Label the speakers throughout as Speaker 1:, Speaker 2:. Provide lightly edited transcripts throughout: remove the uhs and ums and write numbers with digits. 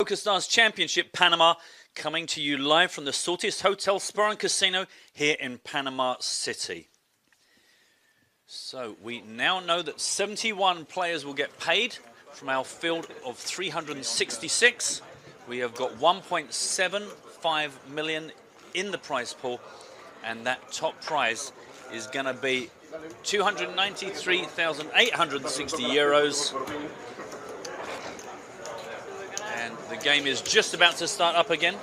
Speaker 1: PokerStars Championship Panama, coming to you live from the Ortiz Hotel Spa and Casino here in Panama City. So we now know that 71 players will get paid from our field of 366. We have got 1.75 million in the prize pool, and that top prize is going to be 293,860 euros. And the game is just about to start up again.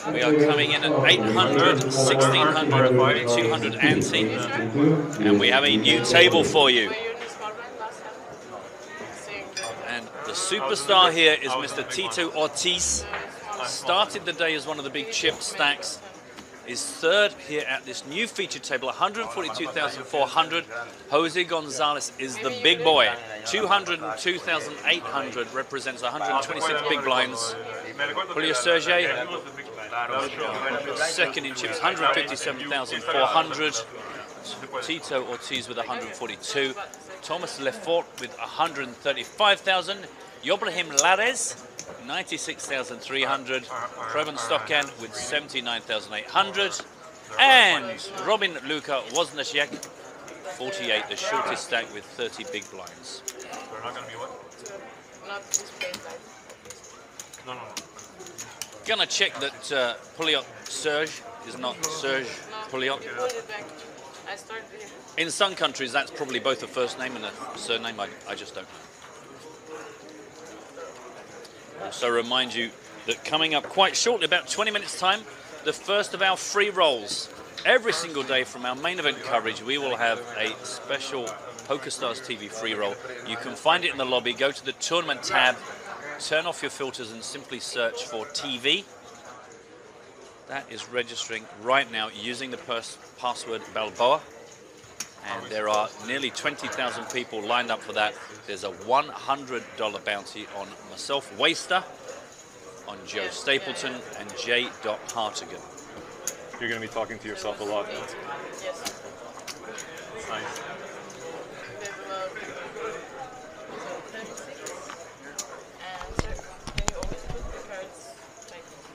Speaker 1: And we are coming in at 800, 1600, 200 ante. And we have a new table for you. And the superstar here is Mr. Tito Ortiz. Started the day as one of the big chip stacks. Is third here at this new featured table, 142,400. Jose Gonzales is the big boy. 202,800 represents 126 big blinds. Pouliot Serge, second in chips, 157,400. Tito Ortiz with 142. Thomas Lefort with 135,000. Yobrahin Larez, 96,300. Preben Stokkan with 79,800. And Robin Luca Wozniczek, 48, the shortest stack with 30 big blinds. Gonna check that Pouliot Serge is not Serge Pouliot. In some countries, that's probably both a first name and a surname. I just don't know. Also remind you that coming up quite shortly, about 20 minutes time, the first of our free rolls. Every single day from our main event coverage, we will have a special PokerStars TV free roll. You can find it in the lobby. Go to the tournament tab, turn off your filters and simply search for TV. That is registering right now using the password Balboa. And there are nearly 20,000 people lined up for that. There's a $100 bounty on myself, Waster, on Joe Stapleton, and J. Hartigan.
Speaker 2: You're going to be talking to yourself a lot.
Speaker 3: Yes.
Speaker 2: That's nice.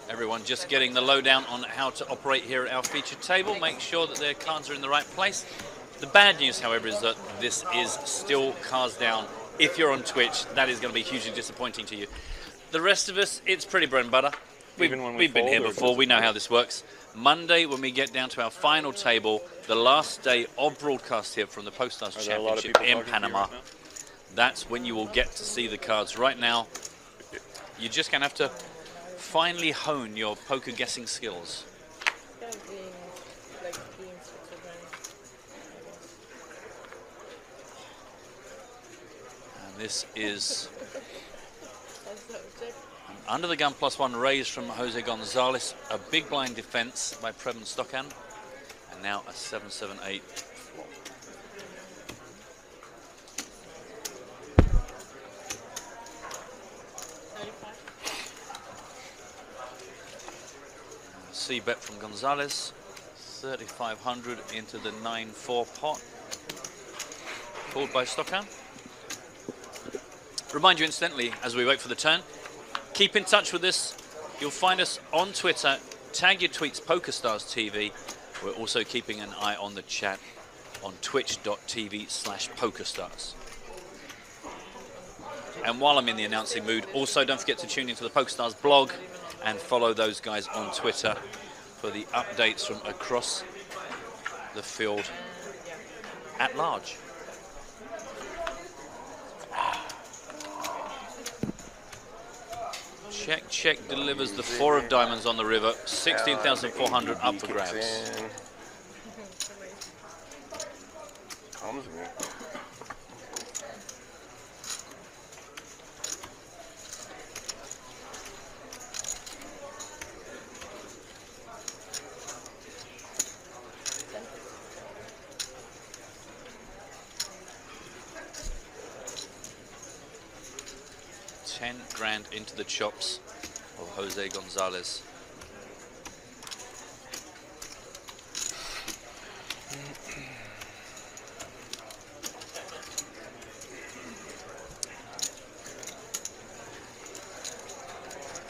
Speaker 1: Everyone just getting the lowdown on how to operate here at our featured table. Make sure that their cards are in the right place. The bad news, however, is that this is still cards down. If you're on Twitch, that is going to be hugely disappointing to you. The rest of us, it's pretty bread and butter. We've been here before. We know how this works. Monday, when we get down to our final table, the last day of broadcast here from the PokerStars Championship in Panama, that's when you will get to see the cards. Right now, you're just going to have to finally hone your poker guessing skills. This is an under the gun +1 raise from Jose Gonzales, a big blind defense by Preben Stokkan, and now a 7-7-8 flop. C bet from Gonzales, 3,500 into the 9-4 pot, called by Stokkan. Remind you incidentally, as we wait for the turn, keep in touch with us. You'll find us on Twitter. Tag your tweets PokerStars TV. We're also keeping an eye on the chat on twitch.tv/PokerStars. And while I'm in the announcing mood, also don't forget to tune into the PokerStars blog and follow those guys on Twitter for the updates from across the field at large. Check, check, delivers the 4 of diamonds on the river. 16,400 up for grabs. 10 grand into the chops of Jose Gonzales.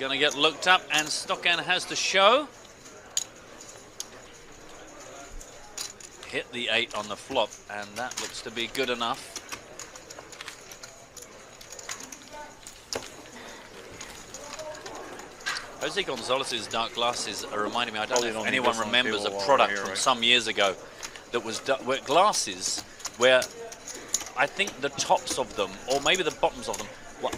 Speaker 1: going to get looked up, and Stokkan has the show. Hit the 8 on the flop, and that looks to be good enough. Jose Gonzalez' dark glasses are reminding me, I don't know if anyone remembers a product from some years ago that was glasses where I think the tops of them, or maybe the bottoms of them,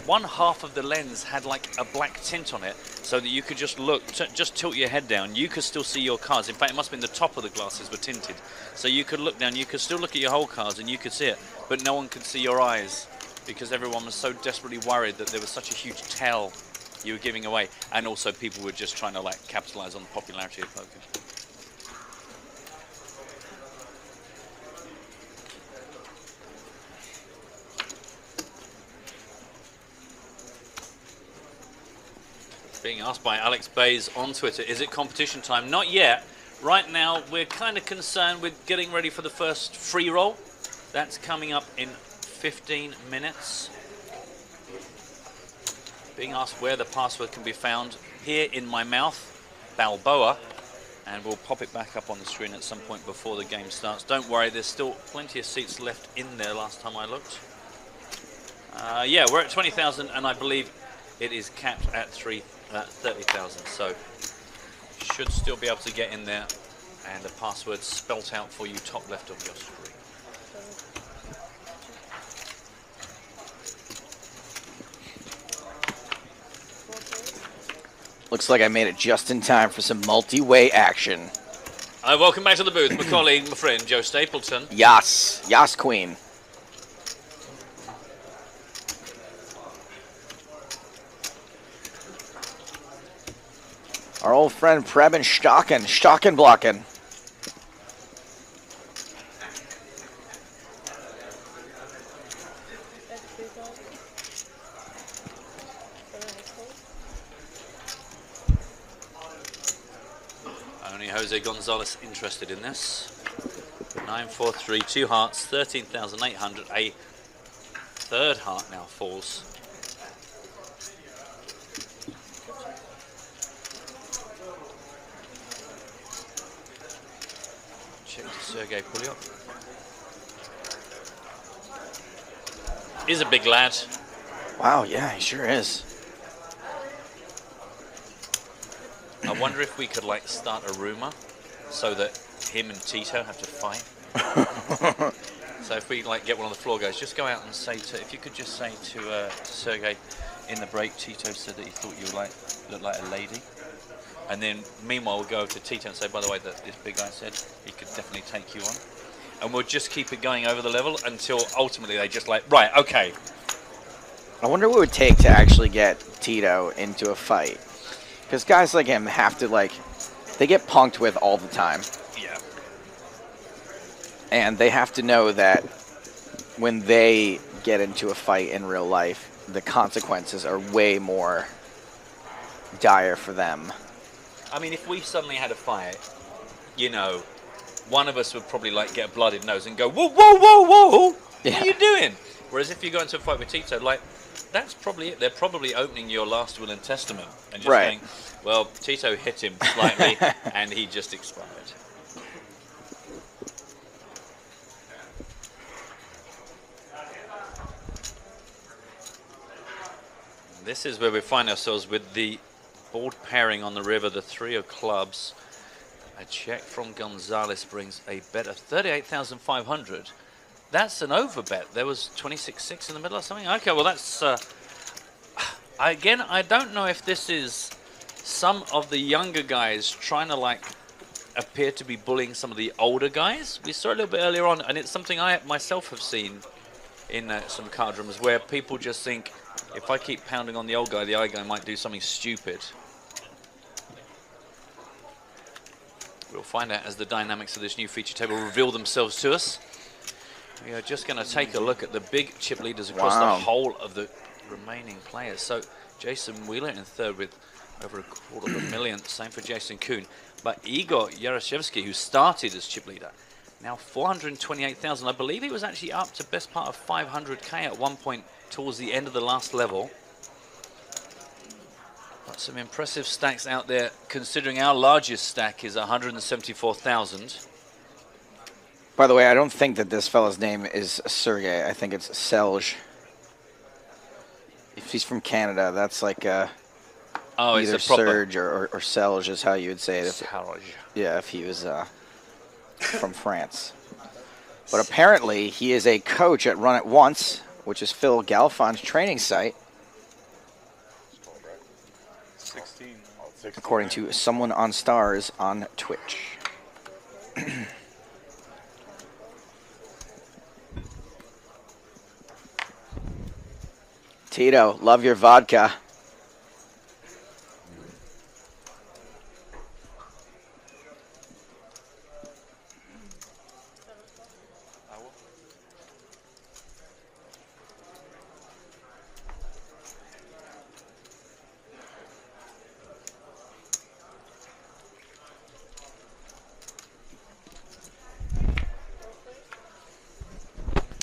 Speaker 1: one half of the lens had like a black tint on it, so that you could just look, just tilt your head down, you could still see your cards. In fact, it must have been the top of the glasses were tinted, so you could look down, you could still look at your whole cards and you could see it, but no one could see your eyes because everyone was so desperately worried that there was such a huge tell you were giving away, and also people were just trying to like capitalize on the popularity of poker. Being asked by Alex Bays on Twitter, is it competition time? Not yet. Right now, we're kind of concerned with getting ready for the first free roll. That's coming up in 15 minutes. Being asked where the password can be found. Here in my mouth, Balboa. And we'll pop it back up on the screen at some point before the game starts. Don't worry, there's still plenty of seats left in there last time I looked. Yeah, we're at 20,000, and I believe it is capped at 30,000, so should still be able to get in there, and the password spelt out for you top left of your screen.
Speaker 3: Looks like I made it just in time for some multi-way action.
Speaker 1: Welcome back to the booth, my colleague, my friend, Joe Stapleton.
Speaker 3: Yas. Yas, Queen. Our old friend Preben Stokkan blocking.
Speaker 1: Only Jose Gonzalez interested in this. 9-4-3, 2 hearts, 13,800. A third heart now falls. Sergey Pouliot. He's a big lad.
Speaker 3: Wow, yeah, he sure is.
Speaker 1: I wonder if we could like start a rumor so that him and Tito have to fight. So if we like get one on the floor guys, just go out and say to, if you could just say to Sergey in the break, Tito said that he thought you looked like a lady. And then, meanwhile, we'll go over to Tito and say, by the way, that this big guy said he could definitely take you on. And we'll just keep it going over the level until ultimately they just like, right, okay.
Speaker 3: I wonder what it would take to actually get Tito into a fight. Because guys like him have to, like, they get punked with all the time.
Speaker 1: Yeah.
Speaker 3: And they have to know that when they get into a fight in real life, the consequences are way more dire for them.
Speaker 1: I mean, if we suddenly had a fight, you know, one of us would probably like get a blooded nose and go, whoa, whoa, whoa, whoa,
Speaker 3: yeah.
Speaker 1: What are you doing? Whereas if you go into a fight with Tito, like, that's probably it. They're probably opening your last will and testament and just saying, well, Tito hit him slightly and he just expired. This is where we find ourselves with the board pairing on the river, the 3 of clubs. A check from Gonzales brings a bet of 38,500. That's an over bet. There was 26.6 in the middle or something. Okay, well that's again, I don't know if this is some of the younger guys trying to like appear to be bullying some of the older guys. We saw it a little bit earlier on, and it's something I myself have seen in some card rooms where people just think, if I keep pounding on the old guy, the old guy might do something stupid. We'll find out as the dynamics of this new feature table reveal themselves to us. We are just going to take a look at the big chip leaders across the whole of the remaining players. So Jason Wheeler in third with over $250,000. Same for Jason Kuhn. But Igor Yarashevsky, who started as chip leader, now 428,000. I believe he was actually up to best part of 500K at one point towards the end of the last level. Got some impressive stacks out there, considering our largest stack is 174,000.
Speaker 3: By the way, I don't think that this fella's name is Sergey. I think it's Serge. If he's from Canada, that's like
Speaker 1: Oh,
Speaker 3: either
Speaker 1: it's a proper
Speaker 3: Serge or Serge is how you would say it. If,
Speaker 1: Serge.
Speaker 3: yeah, if he was from France. But apparently, he is a coach at Run It Once, which is Phil Galfon's training site,
Speaker 2: 16.
Speaker 3: according to someone on Stars on Twitch. Tito, love your vodka.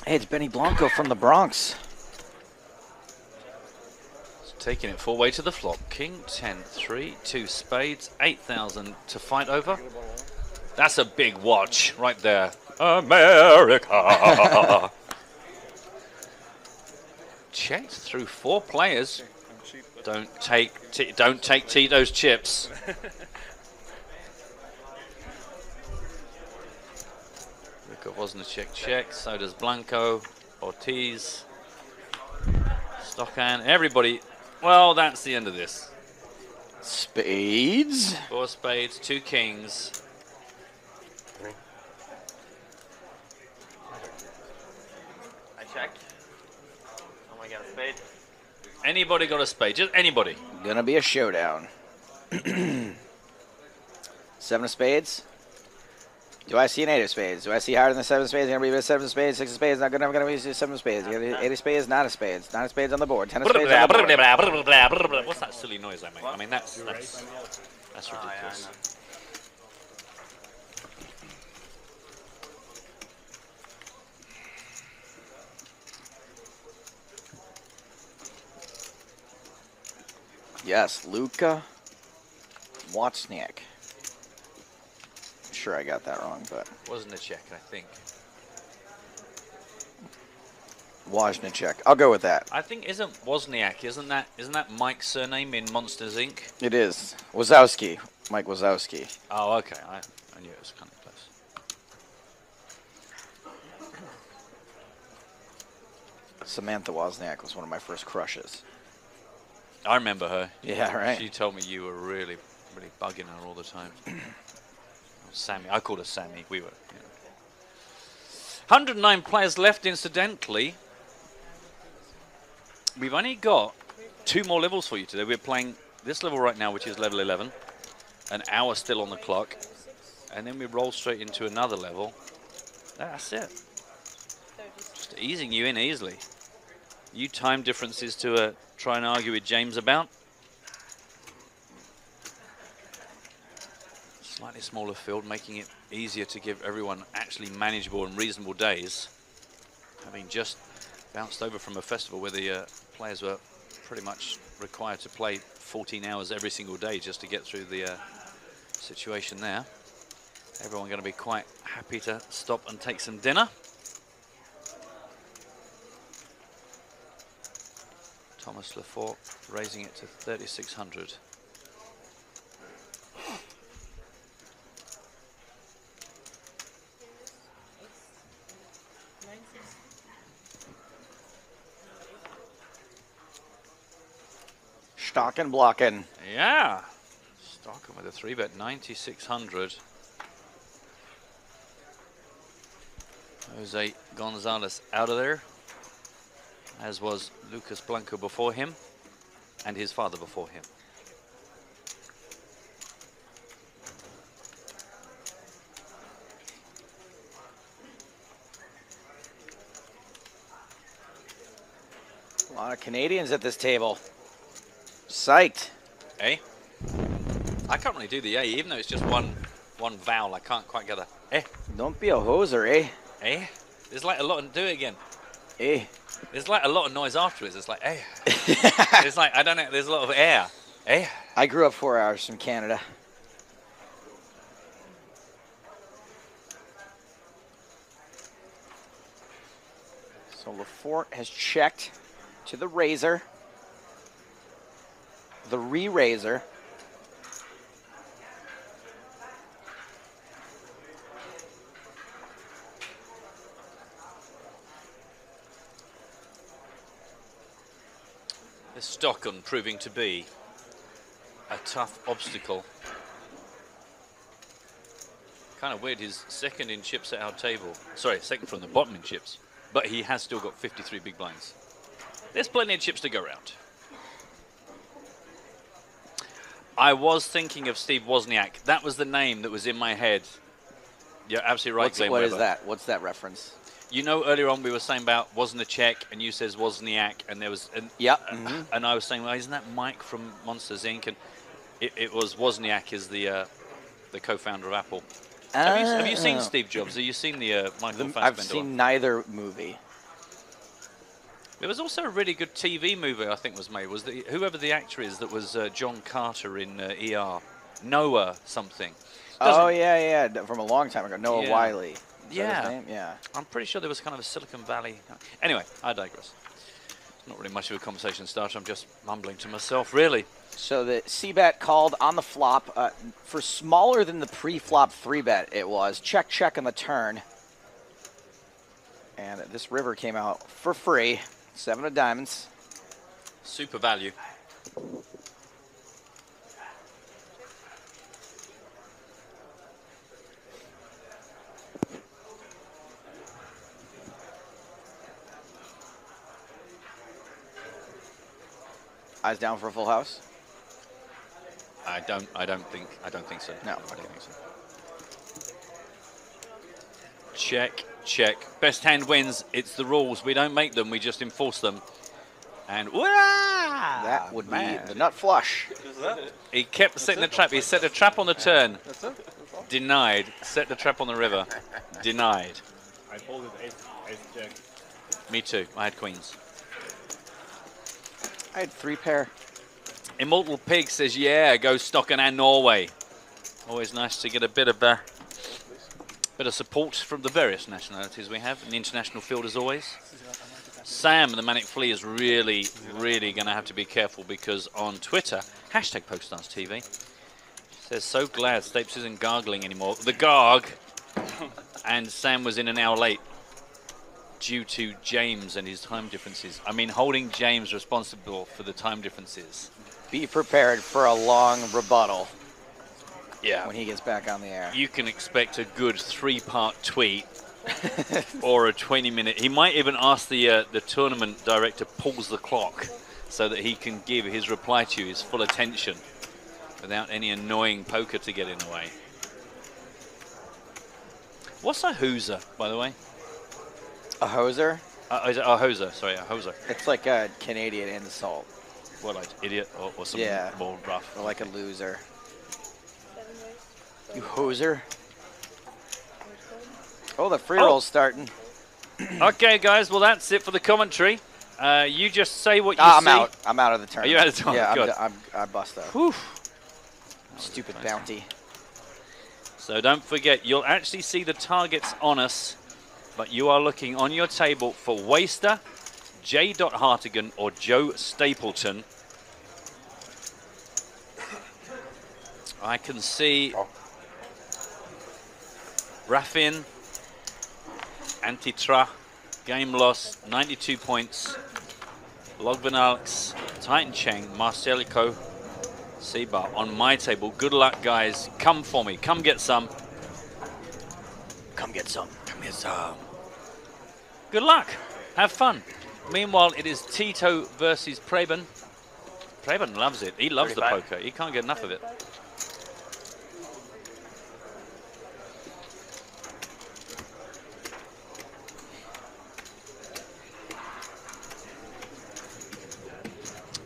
Speaker 3: Hey, it's Benny Blanco from the Bronx.
Speaker 1: Taking it full way to the flop. King 10, 3, 2 spades, 8,000 to fight over. That's a big watch right there. America. Checked through 4 players. Don't take Tito's chips. Luca Wozniczek check. So does Blanco, Ortiz, Stokkan. Everybody. Well, that's the end of this.
Speaker 3: Spades.
Speaker 1: 4 spades, 2 kings.
Speaker 4: I check. Oh my god, a spade.
Speaker 1: Anybody got a spade? Just anybody.
Speaker 3: Gonna be a showdown. 7 of spades. Do I see an 8 of spades? Do I see higher than the 7 of spades? Gonna be a 7 of spades, 6 of spades. Not good enough. Gonna be 7 of spades. 8 of spades, 9 of spades. 9 of spades on the board. 10 of spades on the board.
Speaker 1: What's that silly noise I make? I mean, that's ridiculous.
Speaker 4: Yeah,
Speaker 3: Yes, Luca Wozniczek. Sure, I got that wrong, but
Speaker 1: Wasn't a check, I think.
Speaker 3: Wozniczek. I'll go with that.
Speaker 1: I think isn't Wozniak? Isn't that Mike's surname in Monsters Inc?
Speaker 3: It is Wazowski, Mike Wazowski.
Speaker 1: Oh, okay. I knew it was kind of close.
Speaker 3: Samantha Wozniak was one of my first crushes.
Speaker 1: I remember her.
Speaker 3: Yeah, right.
Speaker 1: She told me you were really bugging her all the time. Sammy. I called her Sammy. We were. You know. 109 players left, incidentally. We've only got 2 more levels for you today. We're playing this level right now, which is level 11. An hour still on the clock. And then we roll straight into another level. That's it. Just easing you in easily. You time differences to try and argue with James about. Slightly smaller field, making it easier to give everyone actually manageable and reasonable days. Having just bounced over from a festival where the players were pretty much required to play 14 hours every single day just to get through the situation there. Everyone going to be quite happy to stop and take some dinner. Thomas Lefort raising it to 3,600.
Speaker 3: Stokkan blocking.
Speaker 1: Yeah. Stokkan with a 3-bet, 9,600. Jose Gonzales out of there, as was Lucas Blanco before him, and his father before him.
Speaker 3: A lot of Canadians at this table. Psyched.
Speaker 1: Eh? I can't really do the A, even though it's just one vowel. I can't quite get a eh.
Speaker 3: Don't be a hoser, eh?
Speaker 1: Eh? There's like a lot of, do it again.
Speaker 3: Eh.
Speaker 1: There's like a lot of noise afterwards. It's like eh. It's like, I don't know, there's a lot of air. Eh?
Speaker 3: I grew up 4 hours from Canada. So Lefort has checked to the razor. The re-razor.
Speaker 1: The Stokkan proving to be a tough obstacle. Kind of weird, he's second in chips at our table. Sorry, second from the bottom in chips. But he has still got 53 big blinds. There's plenty of chips to go around. I was thinking of Steve Wozniczek. That was the name that was in my head. You're absolutely right, Glenn
Speaker 3: What is
Speaker 1: Weber.
Speaker 3: that? What's that reference?
Speaker 1: You know, earlier on we were saying about Wozniczek, and you says Wozniak, and there was, and I was saying, well, isn't that Mike from Monsters Inc? And it was Wozniak is the co-founder of Apple. Have you seen Steve Jobs? Have you seen the Michael Fassbender?
Speaker 3: I've seen neither movie.
Speaker 1: There was also a really good TV movie I think was made. Was whoever the actor is that was John Carter in ER, Noah something.
Speaker 3: Oh yeah, from a long time ago. Noah Wiley. Is that his name? Yeah.
Speaker 1: I'm pretty sure there was kind of a Silicon Valley. Anyway, I digress. Not really much of a conversation starter. I'm just mumbling to myself, really.
Speaker 3: So the C-bet called on the flop for smaller than the pre-flop 3-bet it was. Check, check on the turn. And this river came out for free. 7 of diamonds.
Speaker 1: Super value.
Speaker 3: Eyes down for a full house.
Speaker 1: I don't think so.
Speaker 3: No.
Speaker 1: I don't think so. Check, check. Best hand wins. It's the rules. We don't make them. We just enforce them. And
Speaker 3: that would be the nut flush.
Speaker 1: He kept setting the trap. He set the trap on the turn. Denied. Set the trap on the river. Denied.
Speaker 2: I folded ace jack.
Speaker 1: Me too. I had queens.
Speaker 3: I had 3 pair.
Speaker 1: Immortal Pig says, yeah, go Stokkan and Norway. Always nice to get a bit of support from the various nationalities we have in the international field as always. Sam, the Manic Flea, is really, really going to have to be careful because on Twitter, hashtag PokerStars TV, says, so glad Stapes isn't gargling anymore. The garg. And Sam was in an hour late due to James and his time differences. I mean, holding James responsible for the time differences.
Speaker 3: Be prepared for a long rebuttal.
Speaker 1: Yeah.
Speaker 3: When he gets back on the air.
Speaker 1: You can expect a good 3-part tweet or a 20-minute. He might even ask the tournament director pulls the clock so that he can give his reply to you his full attention without any annoying poker to get in the way. What's a hooser, by the way?
Speaker 3: A hoser?
Speaker 1: Is it a hoser? Sorry, a hoser.
Speaker 3: It's like a Canadian insult.
Speaker 1: What, like idiot or something more rough?
Speaker 3: Or like a loser. You hoser. Oh, the free roll's starting.
Speaker 1: Okay, guys. Well, that's it for the commentary. You just say what you see.
Speaker 3: I'm out. I'm out of the tournament.
Speaker 1: Are you out of the tournament?
Speaker 3: Yeah,
Speaker 1: Good.
Speaker 3: I bust out.
Speaker 1: Whew.
Speaker 3: Stupid bounty.
Speaker 1: So don't forget, you'll actually see the targets on us, but you are looking on your table for Waster, J. Hartigan, or Joe Stapleton. I can see Raffin, Antitra, game loss, 92 points. Logvanalx, Titan Cheng, Marcelico, Seabar on my table. Good luck, guys. Come for me. Come get some. Come get some. Come get some. Good luck. Have fun. Meanwhile, it is Tito versus Preben. Preben loves it. He loves the poker. He can't get enough of it.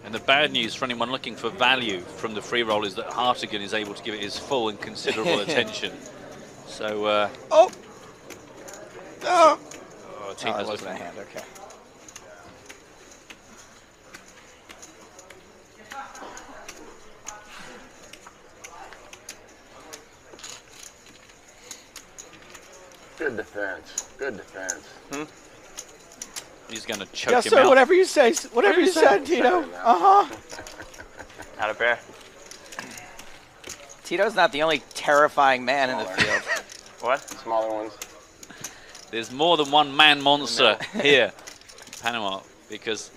Speaker 1: And the bad news for anyone looking for value from the free roll is that Hartigan is able to give it his full and considerable attention. So,
Speaker 3: Tito's wasn't a hand, okay.
Speaker 5: Good defense. Good defense.
Speaker 1: He's going to choke
Speaker 3: Yes,
Speaker 1: him
Speaker 3: sir.
Speaker 1: out.
Speaker 3: Whatever you say. Whatever you said, Tito.
Speaker 4: Out of bear.
Speaker 3: Tito's not the only terrifying man in the field.
Speaker 4: What?
Speaker 5: Smaller ones.
Speaker 1: There's more than one man monster here in Panama because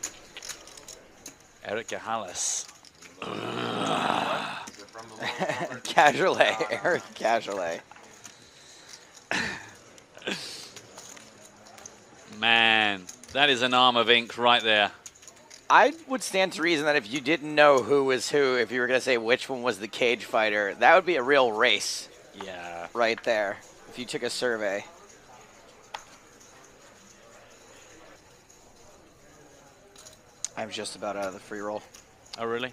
Speaker 1: Eric Gonzales.
Speaker 3: Casually. Eric Casually.
Speaker 1: Man, that is an arm of ink right there.
Speaker 3: I would stand to reason that if you didn't know who was who, if you were going to say which one was the cage fighter, that would be a real race
Speaker 1: Yeah.
Speaker 3: right there if you took a survey. I'm just about out of the free roll.
Speaker 1: Oh, really?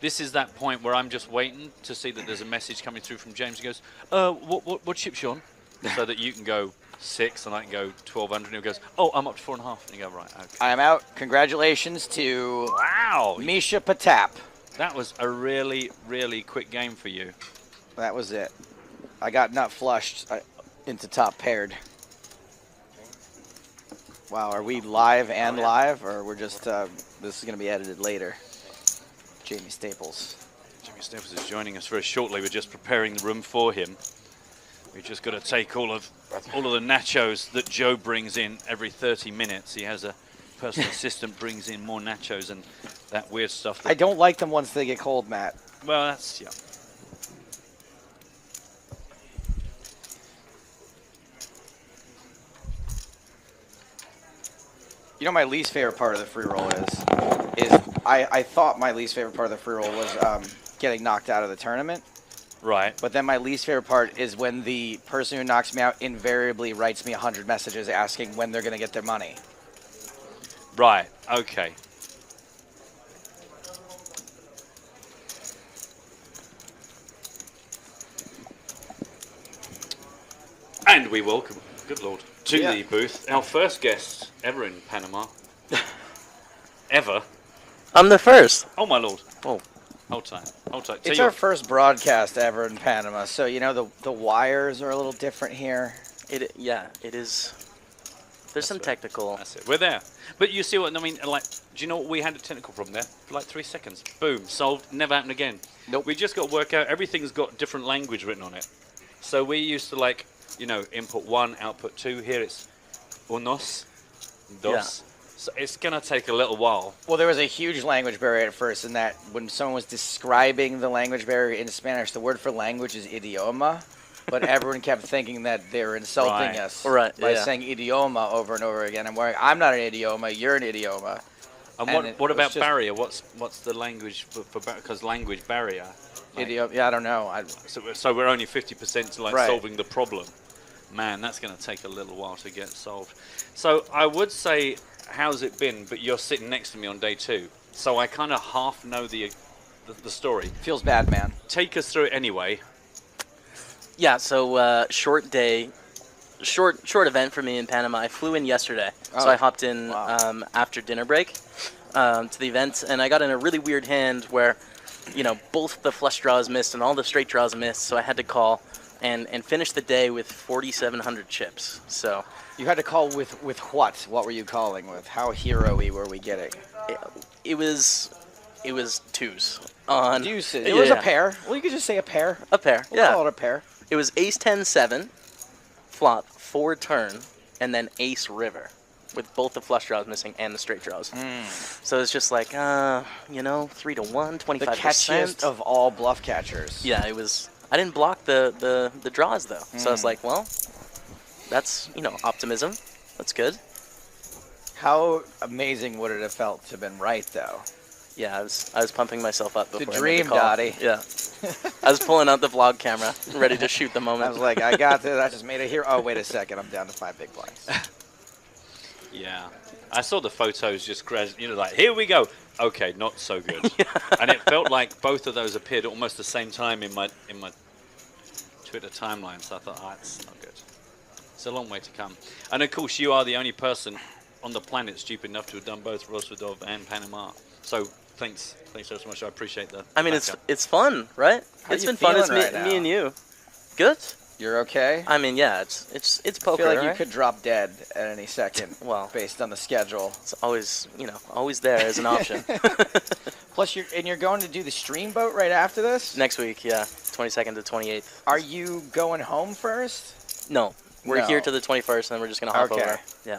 Speaker 1: This is that point where I'm just waiting to see that there's a message coming through from James. He goes, what chip's you on? So that you can go 6 and I can go 1200. And he goes, oh, I'm up to 4.5. And you go, right, okay.
Speaker 3: I am out. Congratulations to
Speaker 1: Wow.
Speaker 3: Misha Patap.
Speaker 1: That was a really, really quick game for you.
Speaker 3: That was it. I got nut flushed into top paired. Wow, are we live and live, or we're just, this is going to be edited later? Jamie Staples.
Speaker 1: Jamie Staples is joining us very shortly. We're just preparing the room for him. We've just got to take all of the nachos that Joe brings in every 30 minutes. He has a personal assistant brings in more nachos and that weird stuff. That
Speaker 3: I don't like them once they get cold, Matt.
Speaker 1: Well, that's, yeah.
Speaker 3: You know, my least favorite part of the free roll is I thought my least favorite part of the free roll was getting knocked out of the tournament.
Speaker 1: Right.
Speaker 3: But then my least favorite part is when the person who knocks me out invariably writes me 100 messages asking when they're going to get their money.
Speaker 1: Right. Okay. And we welcome, good Lord, to the booth, our first guest ever in Panama. Ever.
Speaker 6: I'm the first.
Speaker 1: Oh, my Lord.
Speaker 6: Oh.
Speaker 1: Hold tight. Hold tight.
Speaker 3: It's our first broadcast ever in Panama, so you know the wires are a little different here.
Speaker 6: Yeah, it is. There's some technical.
Speaker 1: That's it. We're there. But you see what I mean? Like, do you know what? We had a technical problem there for like 3 seconds. Boom. Solved. Never happened again.
Speaker 3: Nope.
Speaker 1: We just got to work out. Everything's got different language written on it. So we used to like, you know, input 1, output 2. Here it's unos, dos.
Speaker 6: Yeah.
Speaker 1: So it's going to take a little while.
Speaker 3: Well, there was a huge language barrier at first in that when someone was describing the language barrier in Spanish, the word for language is idioma, but everyone kept thinking that they were insulting us by saying idioma over and over again. I'm not an idioma, you're an idioma.
Speaker 1: And what about barrier? What's the language for because language barrier? Like,
Speaker 3: Yeah, I don't know.
Speaker 1: So we're only 50% to like
Speaker 3: Right.
Speaker 1: solving the problem. Man, that's going to take a little while to get solved. So I would say, how's it been? But you're sitting next to me on day 2, so I kind of half know the story.
Speaker 3: Feels bad, man.
Speaker 1: Take us through it anyway.
Speaker 6: Yeah, so short day, short event for me in Panama. I flew in yesterday, so I hopped in after dinner break to the event, and I got in a really weird hand where, you know, both the flush draws missed and all the straight draws missed, so I had to call and finish the day with 4,700 chips. So
Speaker 3: you had to call with what? What were you calling with? How hero-y were we getting?
Speaker 6: it was twos on
Speaker 3: Deuces. It was a pair. Well, you could just say a pair.
Speaker 6: A pair.
Speaker 3: We'll call it a pair.
Speaker 6: It was ace 10-7, flop, 4 turn, and then ace river, with both the flush draws missing and the straight draws. So it's just like, you know, 3 to 1, 25%.
Speaker 3: The catchiest of all bluff catchers.
Speaker 6: Yeah, it was. I didn't block the draws though, so I was like, well, that's, you know, optimism. That's good.
Speaker 3: How amazing would it have felt to have been right though?
Speaker 6: Yeah, I was pumping myself up before
Speaker 3: The
Speaker 6: I made
Speaker 3: dream,
Speaker 6: the call.
Speaker 3: Dottie.
Speaker 6: Yeah. I was pulling out the vlog camera, ready to shoot the moment.
Speaker 3: I was like, I got this. I just made it here. Oh, wait a second. I'm down to 5 big blinds.
Speaker 1: Yeah. I saw the photos just you know, like, here we go. Okay, not so good. And it felt like both of those appeared at almost the same time in my Twitter timeline. So I thought, that's not good. It's a long way to come. And of course, you are the only person on the planet stupid enough to have done both Rosvadov and Panama. So thanks so much. I appreciate that.
Speaker 6: I mean, it's fun, right? It's been fun. It's me and you. Good.
Speaker 3: You're okay?
Speaker 6: I mean, yeah, it's
Speaker 3: I
Speaker 6: poker,
Speaker 3: feel like
Speaker 6: right?
Speaker 3: you could drop dead at any second.
Speaker 6: Well,
Speaker 3: based on the schedule.
Speaker 6: It's always, always there as an option.
Speaker 3: Plus, you're going to do the stream boat right after this?
Speaker 6: Next week, yeah, 22nd to 28th.
Speaker 3: Are you going home first?
Speaker 6: No, we're
Speaker 3: No.
Speaker 6: here to the 21st, and we're just gonna hop
Speaker 3: Okay.
Speaker 6: over. Yeah.